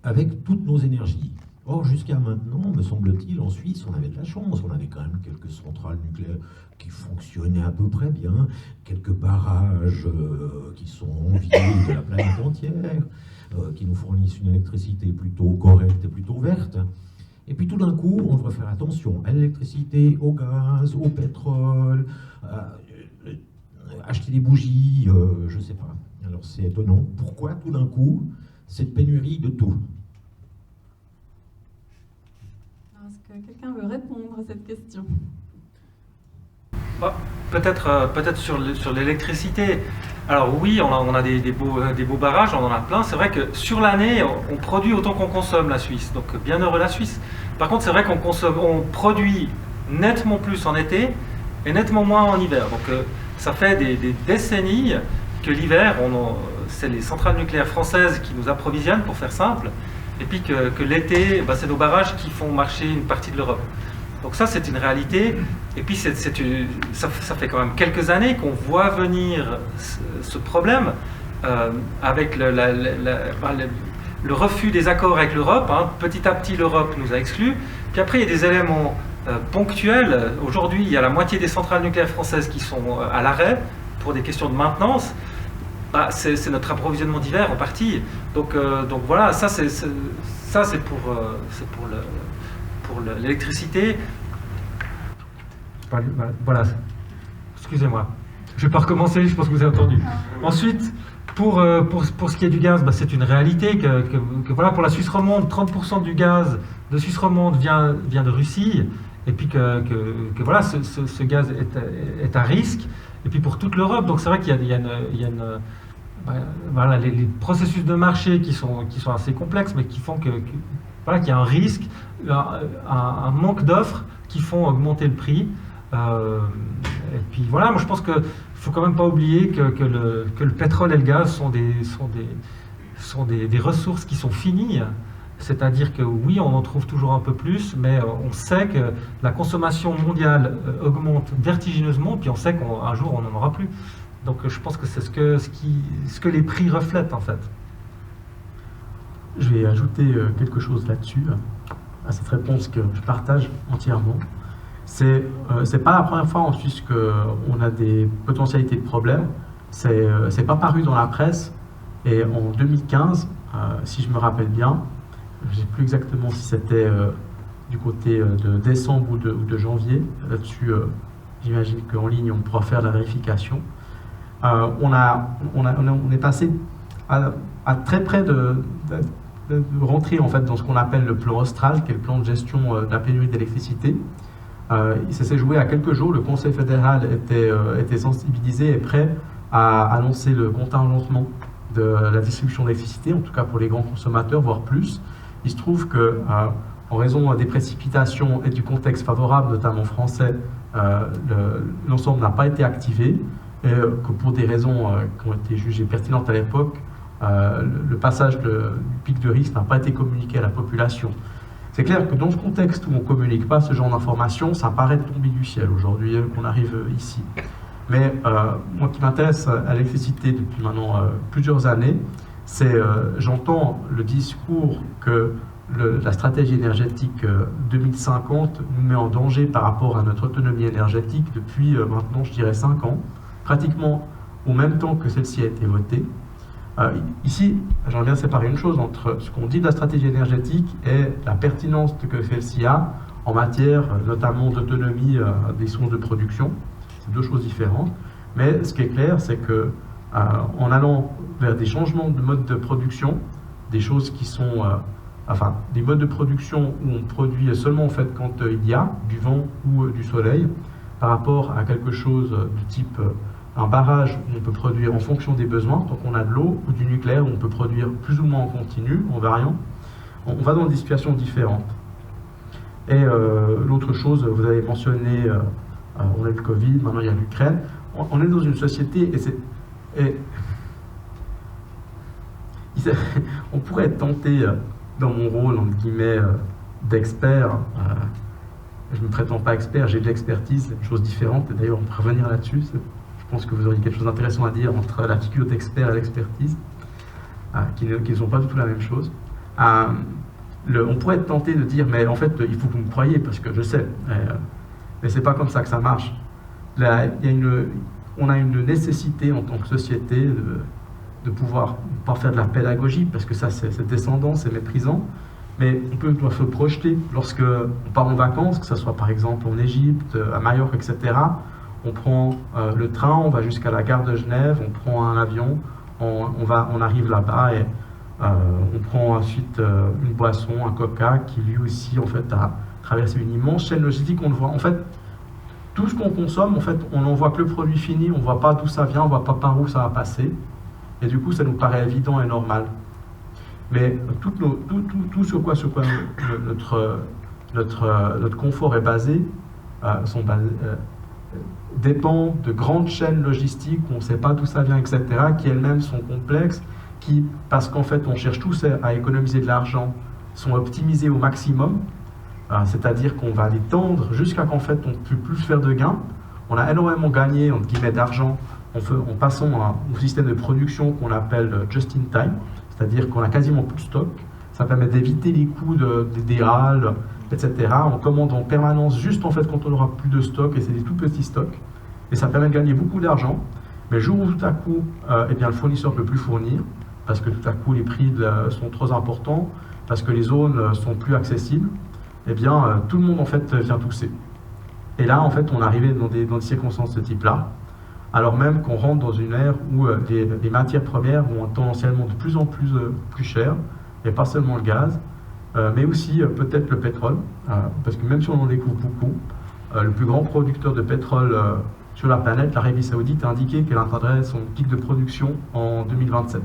avec toutes nos énergies. Or, jusqu'à maintenant, me semble-t-il, en Suisse, on avait de la chance. On avait quand même quelques centrales nucléaires qui fonctionnaient à peu près bien, quelques barrages qui sont enviés de la planète entière, qui nous fournissent une électricité plutôt correcte et plutôt verte. Et puis tout d'un coup, on devrait faire attention à l'électricité, au gaz, au pétrole, acheter des bougies, je ne sais pas. Alors c'est étonnant. Pourquoi tout d'un coup, cette pénurie de tout? Est-ce que quelqu'un veut répondre à cette question? Peut-être sur l'électricité. Alors oui, on a des beaux barrages, on en a plein. C'est vrai que sur l'année, on produit autant qu'on consomme, la Suisse. Donc bien heureux la Suisse. Par contre, c'est vrai on produit nettement plus en été et nettement moins en hiver. Donc ça fait des décennies que l'hiver, c'est les centrales nucléaires françaises qui nous approvisionnent, pour faire simple. Et puis que l'été, c'est nos barrages qui font marcher une partie de l'Europe. Donc ça, c'est une réalité. Et puis, ça fait quand même quelques années qu'on voit venir ce problème avec le refus des accords avec l'Europe. Petit à petit, l'Europe nous a exclus. Puis après, il y a des éléments ponctuels. Aujourd'hui, il y a la moitié des centrales nucléaires françaises qui sont à l'arrêt pour des questions de maintenance. C'est notre approvisionnement d'hiver en partie. Donc voilà, ça c'est pour l'électricité. Voilà, excusez-moi. Je ne vais pas recommencer, je pense que vous avez entendu. Ensuite, pour ce qui est du gaz, c'est une réalité que voilà, pour la Suisse romande, 30% du gaz de Suisse romande vient de Russie, et puis que voilà, ce gaz est à risque, et puis pour toute l'Europe. Donc c'est vrai qu'il y a une voilà, les processus de marché qui sont assez complexes, mais qui font voilà, qu'il y a un risque, un manque d'offres qui font augmenter le prix. Et puis voilà, moi je pense qu'il ne faut quand même pas oublier que le pétrole et le gaz sont des ressources qui sont finies. C'est-à-dire que oui, on en trouve toujours un peu plus, mais on sait que la consommation mondiale augmente vertigineusement, puis on sait qu'un jour on n'en aura plus. Donc je pense que c'est ce que les prix reflètent en fait. Je vais ajouter quelque chose là-dessus, à cette réponse que je partage entièrement. C'est pas la première fois en Suisse qu'on a des potentialités de problèmes. C'est pas paru dans la presse. Et en 2015, si je me rappelle bien, je ne sais plus exactement si c'était du côté de décembre ou de janvier. Là-dessus, j'imagine qu'en ligne, on pourra faire la vérification. On est passé à très près de rentrer en fait dans ce qu'on appelle le plan austral, qui est le plan de gestion de la pénurie d'électricité. Ça s'est joué à quelques jours. Le Conseil fédéral était sensibilisé et prêt à annoncer le contingencement de la distribution d'électricité, en tout cas pour les grands consommateurs, voire plus. Il se trouve que, en raison des précipitations et du contexte favorable, notamment français, l'ensemble n'a pas été activé, et que pour des raisons qui ont été jugées pertinentes à l'époque, le passage du pic de risque n'a pas été communiqué à la population. C'est clair que dans ce contexte où on ne communique pas ce genre d'informations, ça paraît tomber du ciel aujourd'hui qu'on arrive ici. Mais moi qui m'intéresse à l'électricité depuis maintenant plusieurs années, j'entends le discours que la stratégie énergétique 2050 nous met en danger par rapport à notre autonomie énergétique depuis maintenant, je dirais, 5 ans, pratiquement au même temps que celle-ci a été votée. Ici, j'aimerais bien séparer une chose entre ce qu'on dit de la stratégie énergétique et la pertinence que celle-ci a en matière notamment d'autonomie des sources de production. C'est deux choses différentes. Mais ce qui est clair, c'est que en allant vers des changements de mode de production, des choses qui sont, des modes de production où on produit seulement en fait quand il y a du vent ou du soleil, par rapport à quelque chose du type un barrage où on peut produire en fonction des besoins, donc on a de l'eau, ou du nucléaire où on peut produire plus ou moins en continu, en variant. On va dans des situations différentes. Et l'autre chose, vous avez mentionné, on a eu le Covid, maintenant il y a l'Ukraine. On est dans une société, on pourrait être tenté, dans mon rôle, entre guillemets, d'expert. Je ne me prétends pas expert, j'ai de l'expertise, c'est une chose différente. D'ailleurs, on pourrait revenir là-dessus. Je pense que vous auriez quelque chose d'intéressant à dire entre la figure d'expert et l'expertise, qui ne sont pas du tout la même chose. On pourrait être tenté de dire, mais en fait, il faut que vous me croyiez, parce que je sais. Mais c'est pas comme ça que ça marche. Là, on a une nécessité en tant que société de pouvoir pas faire de la pédagogie, parce que ça, c'est descendant, c'est méprisant. Mais on doit se projeter lorsque on part en vacances, que ce soit par exemple en Égypte, à Majorque, etc. On prend le train, on va jusqu'à la gare de Genève, on prend un avion, on arrive là-bas et on prend ensuite une boisson, un coca, qui lui aussi en fait a traversé une immense chaîne logistique. On le voit en fait, tout ce qu'on consomme, en fait, on n'en voit que le produit fini, on ne voit pas d'où ça vient, on ne voit pas par où ça va passer. Et du coup, ça nous paraît évident et normal. Mais tout sur quoi notre confort est basé, dépend de grandes chaînes logistiques où on ne sait pas d'où ça vient, etc., qui elles-mêmes sont complexes, qui, parce qu'en fait on cherche tous à économiser de l'argent, sont optimisées au maximum, c'est-à-dire qu'on va les tendre jusqu'à qu'en fait on ne peut plus faire de gains. On a énormément gagné, entre guillemets, d'argent en passant au système de production qu'on appelle just-in-time, c'est-à-dire qu'on a quasiment plus de stock. Ça permet d'éviter les coûts des halles, etc. On commande en permanence juste en fait quand on aura plus de stock, et c'est des tout petits stocks. Et ça permet de gagner beaucoup d'argent. Mais le jour où tout à coup, eh bien, le fournisseur ne peut plus fournir, parce que tout à coup les prix sont trop importants, parce que les zones sont plus accessibles, eh bien tout le monde en fait vient tousser. Et là en fait on est arrivé dans des circonstances de ce type-là, alors même qu'on rentre dans une ère où les matières premières vont tendanciellement de plus en plus chères, et pas seulement le gaz, mais aussi peut-être le pétrole, parce que même si on en découvre beaucoup, le plus grand producteur de pétrole sur la planète, l'Arabie Saoudite, a indiqué qu'elle atteindrait son pic de production en 2027.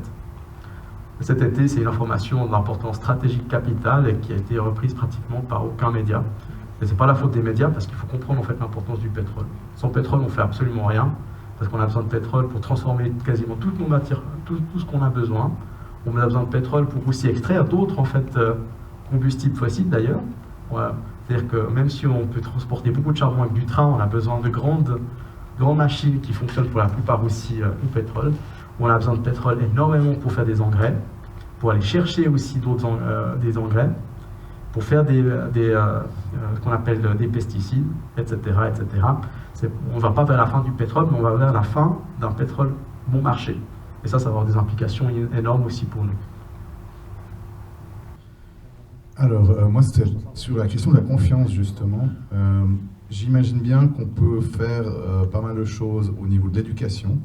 Cet été, c'est une information d'importance stratégique capitale et qui a été reprise pratiquement par aucun média. Et ce n'est pas la faute des médias, parce qu'il faut comprendre en fait l'importance du pétrole. Sans pétrole, on ne fait absolument rien, parce qu'on a besoin de pétrole pour transformer quasiment toutes nos matières, tout ce qu'on a besoin. On a besoin de pétrole pour aussi extraire d'autres en fait, combustibles fossiles d'ailleurs. Voilà. C'est-à-dire que même si on peut transporter beaucoup de charbon avec du train, on a besoin de grandes machines qui fonctionnent pour la plupart aussi au pétrole. On a besoin de pétrole énormément pour faire des engrais, pour aller chercher aussi des engrais, pour faire ce qu'on appelle des pesticides, etc. etc. On ne va pas vers la fin du pétrole, mais on va vers la fin d'un pétrole bon marché. Et ça va avoir des implications énormes aussi pour nous. Alors, moi, c'était sur la question de la confiance, justement. J'imagine bien qu'on peut faire pas mal de choses au niveau de l'éducation,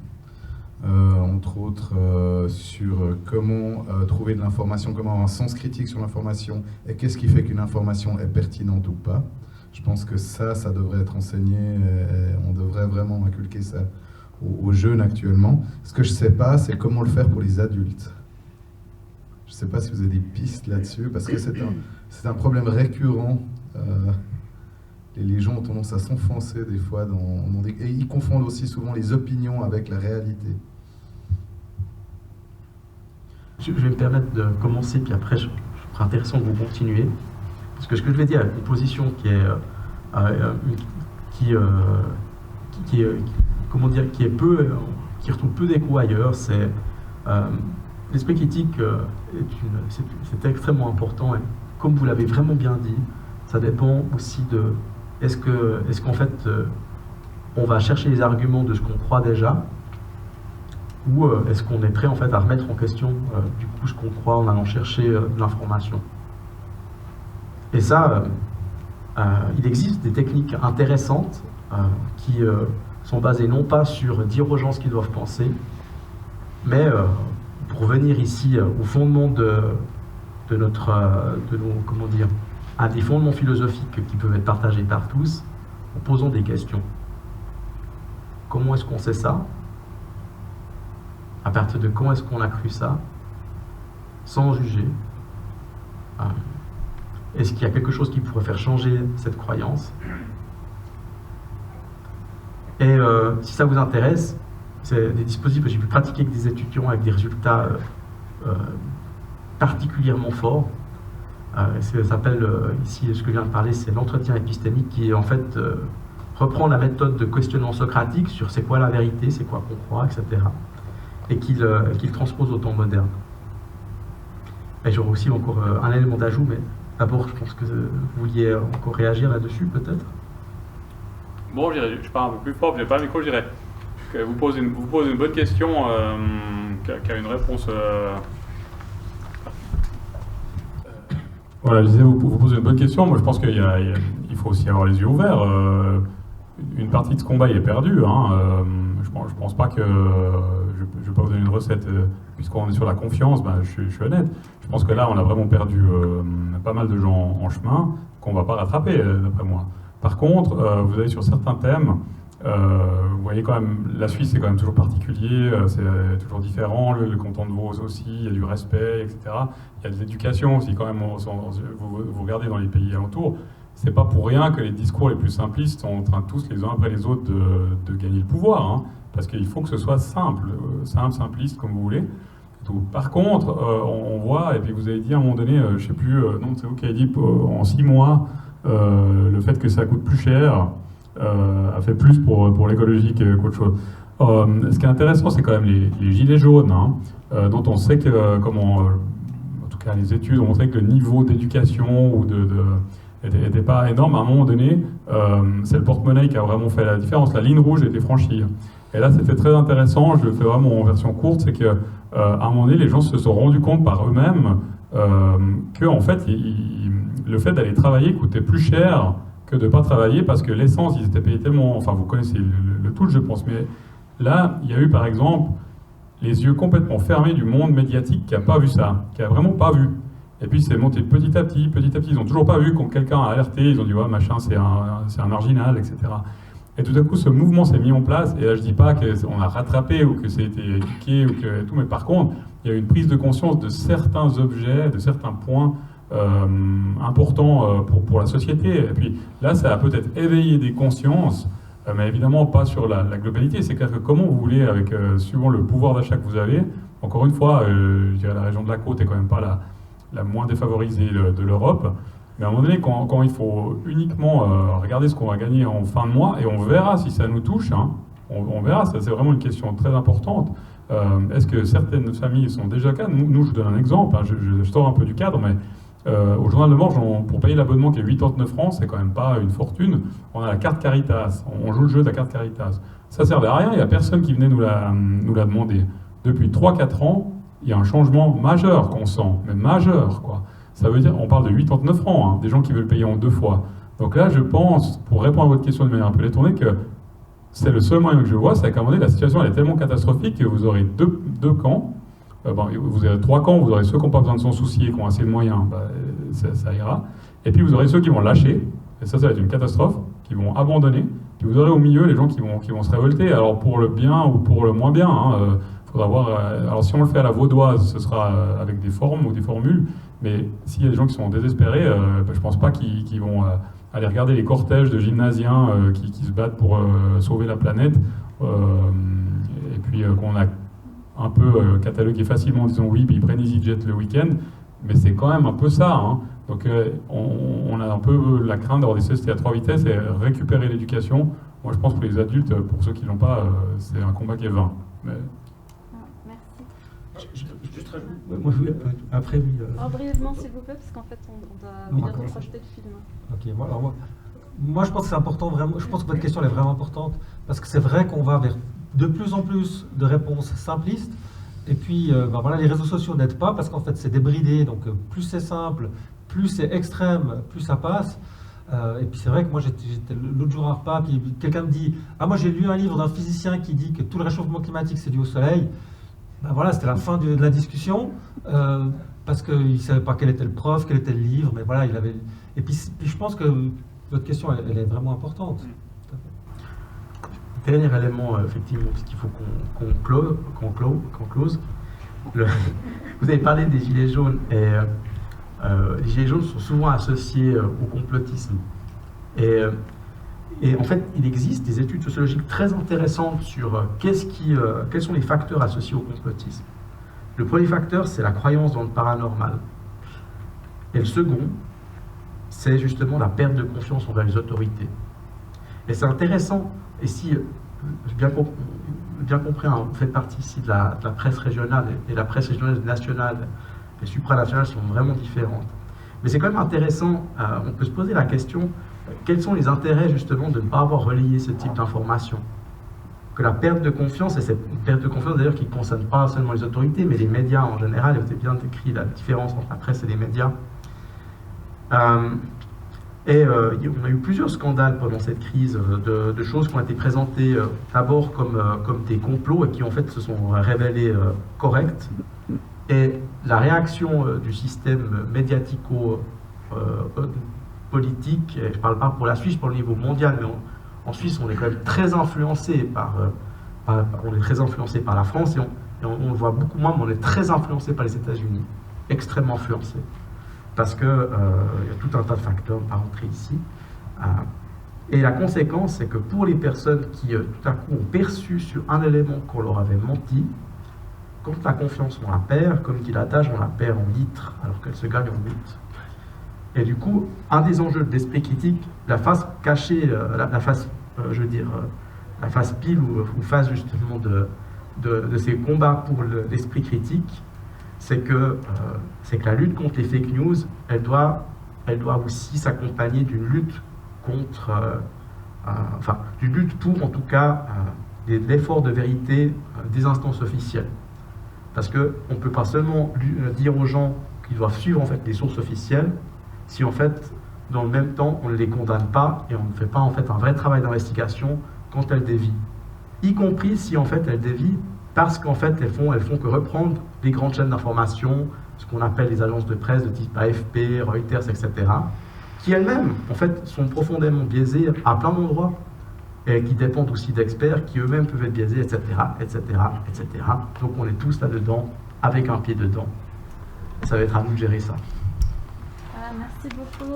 entre autres sur comment trouver de l'information, comment avoir un sens critique sur l'information, et qu'est-ce qui fait qu'une information est pertinente ou pas. Je pense que ça devrait être enseigné, et on devrait vraiment inculquer ça aux jeunes actuellement. Ce que je ne sais pas, c'est comment le faire pour les adultes. Je ne sais pas si vous avez des pistes là-dessus, parce que c'est un problème récurrent. Les gens ont tendance à s'enfoncer des fois et ils confondent aussi souvent les opinions avec la réalité. Je vais me permettre de commencer, puis après, je serai intéressant que vous continuiez. Parce que ce que je vais dire, une position qui retrouve peu d'écho ailleurs, c'est l'esprit critique c'est extrêmement important. Et comme vous l'avez vraiment bien dit, ça dépend aussi de est-ce qu'en fait on va chercher les arguments de ce qu'on croit déjà, ou est-ce qu'on est prêt en fait à remettre en question du coup ce qu'on croit en allant chercher de l'information. Et ça, il existe des techniques intéressantes qui sont basées non pas sur dire aux gens ce qu'ils doivent penser, mais pour venir ici au fondement à des fondements philosophiques qui peuvent être partagés par tous, en posant des questions. Comment est-ce qu'on sait ça? À partir de quand est-ce qu'on a cru ça? Sans juger. Est-ce qu'il y a quelque chose qui pourrait faire changer cette croyance? Et si ça vous intéresse, c'est des dispositifs que j'ai pu pratiquer avec des étudiants avec des résultats particulièrement forts. Ça s'appelle, ici, ce que je viens de parler, c'est l'entretien épistémique qui, en fait, reprend la méthode de questionnement socratique sur c'est quoi la vérité, c'est quoi qu'on croit, etc. Et qu'il transpose au temps moderne. Et j'aurais aussi encore un élément d'ajout, mais d'abord, je pense que vous vouliez encore réagir là-dessus, peut-être. Bon, je parle un peu plus fort, je n'ai pas le micro, je dirais que vous posez une bonne question qui a une réponse. Voilà, je disais, vous posez une bonne question. Moi, je pense qu'il faut aussi avoir les yeux ouverts. Une partie de ce combat est perdue. Je pense pas que... Je ne vais pas vous donner une recette, puisqu'on est sur la confiance, je suis honnête. Je pense que là, on a vraiment perdu pas mal de gens en chemin qu'on ne va pas rattraper, d'après moi. Par contre, vous avez sur certains thèmes, vous voyez quand même, la Suisse c'est quand même toujours particulier, c'est toujours différent, le canton de Vaud aussi, il y a du respect, etc. Il y a de l'éducation aussi quand même, vous regardez dans les pays alentours, c'est pas pour rien que les discours les plus simplistes sont en train tous les uns après les autres de gagner le pouvoir, parce qu'il faut que ce soit simple, simpliste comme vous voulez. Par contre, on voit, et puis vous avez dit à un moment donné, je ne sais plus, non c'est vous qui avez dit en 6 mois, le fait que ça coûte plus cher a fait plus pour l'écologie qu'autre chose. Ce qui est intéressant, c'est quand même les gilets jaunes, dont on sait que, en tout cas les études ont montré que le niveau d'éducation n'était pas énorme. À un moment donné, c'est le porte-monnaie qui a vraiment fait la différence. La ligne rouge a été franchie. Et là, c'était très intéressant, je le fais vraiment en version courte, c'est qu'à un moment donné, les gens se sont rendus compte par eux-mêmes que, en fait, le fait d'aller travailler coûtait plus cher que de ne pas travailler, parce que l'essence, ils étaient payés tellement... Enfin, vous connaissez le tout, je pense, mais là, il y a eu, par exemple, les yeux complètement fermés du monde médiatique qui n'a pas vu ça, qui n'a vraiment pas vu. Et puis, c'est monté petit à petit, ils n'ont toujours pas vu quand quelqu'un a alerté, ils ont dit « ouais, machin, c'est un marginal, etc. » Et tout à coup, ce mouvement s'est mis en place, et là, je ne dis pas qu'on a rattrapé ou que c'était éduqué ou que tout, mais par contre, il y a eu une prise de conscience de certains objets, de certains points importants pour la société. Et puis là, ça a peut-être éveillé des consciences, mais évidemment pas sur la globalité. C'est clair que comment vous voulez, avec suivant le pouvoir d'achat que vous avez, encore une fois, je dirais la région de la côte est quand même pas la moins défavorisée de l'Europe. Mais à un moment donné, quand il faut uniquement regarder ce qu'on va gagner en fin de mois, et on verra si ça nous touche, on verra, ça c'est vraiment une question très importante. Est-ce que certaines familles sont déjà cas? Nous, je vous donne un exemple, je sors un peu du cadre, mais au Journal de Morges, pour payer l'abonnement qui est 89 francs, c'est quand même pas une fortune, on a la carte Caritas, on joue le jeu de la carte Caritas. Ça servait à rien, il n'y a personne qui venait nous la demander. Depuis 3-4 ans, il y a un changement majeur qu'on sent, mais majeur, quoi. Ça veut dire, on parle de 89 francs, des gens qui veulent payer en 2 fois. Donc là, je pense, pour répondre à votre question de manière un peu détournée, que c'est le seul moyen que je vois, c'est qu'à un moment donné, la situation elle est tellement catastrophique que vous aurez deux camps. Vous aurez 3 camps, vous aurez ceux qui n'ont pas besoin de s'en soucier, qui ont assez de moyens, ça ira. Et puis vous aurez ceux qui vont lâcher, et ça va être une catastrophe, qui vont abandonner. Puis vous aurez au milieu les gens qui vont se révolter, alors pour le bien ou pour le moins bien. Faudra voir, alors si on le fait à la vaudoise, ce sera avec des formes ou des formules, mais s'il y a des gens qui sont désespérés, je ne pense pas qu'ils vont aller regarder les cortèges de gymnasiens qui se battent pour sauver la planète, et puis qu'on a un peu catalogué facilement en disant oui, puis ils prennent EasyJet le week-end, mais c'est quand même un peu ça. Donc on a un peu la crainte d'avoir des CST à 3 vitesses et récupérer l'éducation. Moi je pense que pour les adultes, pour ceux qui ne l'ont pas, c'est un combat qui est vain. Mais... Juste moi, après, oui. Brièvement, s'il vous plaît, parce qu'en fait, on doit bientôt projeter le film. Ok, alors moi, je pense que c'est important, vraiment. Je pense que votre question elle est vraiment importante, parce que c'est vrai qu'on va vers de plus en plus de réponses simplistes, et puis voilà, les réseaux sociaux n'aident pas, parce qu'en fait, c'est débridé, donc plus c'est simple, plus c'est extrême, plus ça passe. Et puis c'est vrai que moi, j'étais l'autre jour à un repas, puis quelqu'un me dit « Ah, moi j'ai lu un livre d'un physicien qui dit que tout le réchauffement climatique, c'est dû au soleil ». Voilà, c'était la fin de la discussion, parce qu'il ne savait pas quel était le prof, quel était le livre, mais voilà, il avait... Et puis je pense que votre question, elle est vraiment importante. dernier élément, effectivement, parce qu'il faut qu'on close. Vous avez parlé des gilets jaunes, et les gilets jaunes sont souvent associés au complotisme. Et en fait, il existe des études sociologiques très intéressantes sur quels sont les facteurs associés au complotisme. Le premier facteur, c'est la croyance dans le paranormal. Et le second, c'est justement la perte de confiance envers les autorités. Et c'est intéressant, et si j'ai bien compris, hein, vous faites partie ici de la presse régionale, et la presse régionale nationale et supranationale sont vraiment différentes. Mais c'est quand même intéressant, on peut se poser la question, quels sont les intérêts justement de ne pas avoir relayé ce type d'informations? Que la perte de confiance, et cette perte de confiance d'ailleurs qui ne concerne pas seulement les autorités, mais les médias en général, et vous avez bien décrit la différence entre la presse et les médias. On a eu plusieurs scandales pendant cette crise de choses qui ont été présentées d'abord comme des complots et qui en fait se sont révélées correctes. Et la réaction du système médiatico-politique, je ne parle pas pour la Suisse, pour le niveau mondial, mais en Suisse on est quand même très influencé par la France et on le voit beaucoup moins, mais on est très influencé par les États-Unis, extrêmement influencé. Parce qu'il y a tout un tas de facteurs, pas rentrer ici. Et la conséquence, c'est que pour les personnes qui, tout à coup, ont perçu sur un élément qu'on leur avait menti, quand la confiance, on la perd, comme dit l'adage, on la perd en litres, alors qu'elle se gagne en minutes. Et du coup, un des enjeux de l'esprit critique, la face cachée, la face pile ou face justement de ces combats pour l'esprit critique, c'est que la lutte contre les fake news, elle doit aussi s'accompagner d'une lutte contre, d'une lutte pour, en tout cas, l'effort de vérité des instances officielles. Parce qu'on ne peut pas seulement dire aux gens qu'ils doivent suivre en fait les sources officielles, si en fait, dans le même temps, on ne les condamne pas et on ne fait pas en fait un vrai travail d'investigation quand elles dévient. Y compris si en fait elles dévient parce qu'en fait elles font que reprendre les grandes chaînes d'information, ce qu'on appelle les agences de presse de type AFP, Reuters, etc., qui elles-mêmes en fait sont profondément biaisées à plein d'endroits et qui dépendent aussi d'experts qui eux-mêmes peuvent être biaisés, etc., etc., etc. Donc on est tous là-dedans, avec un pied dedans. Ça va être à nous de gérer ça. Voilà, merci beaucoup.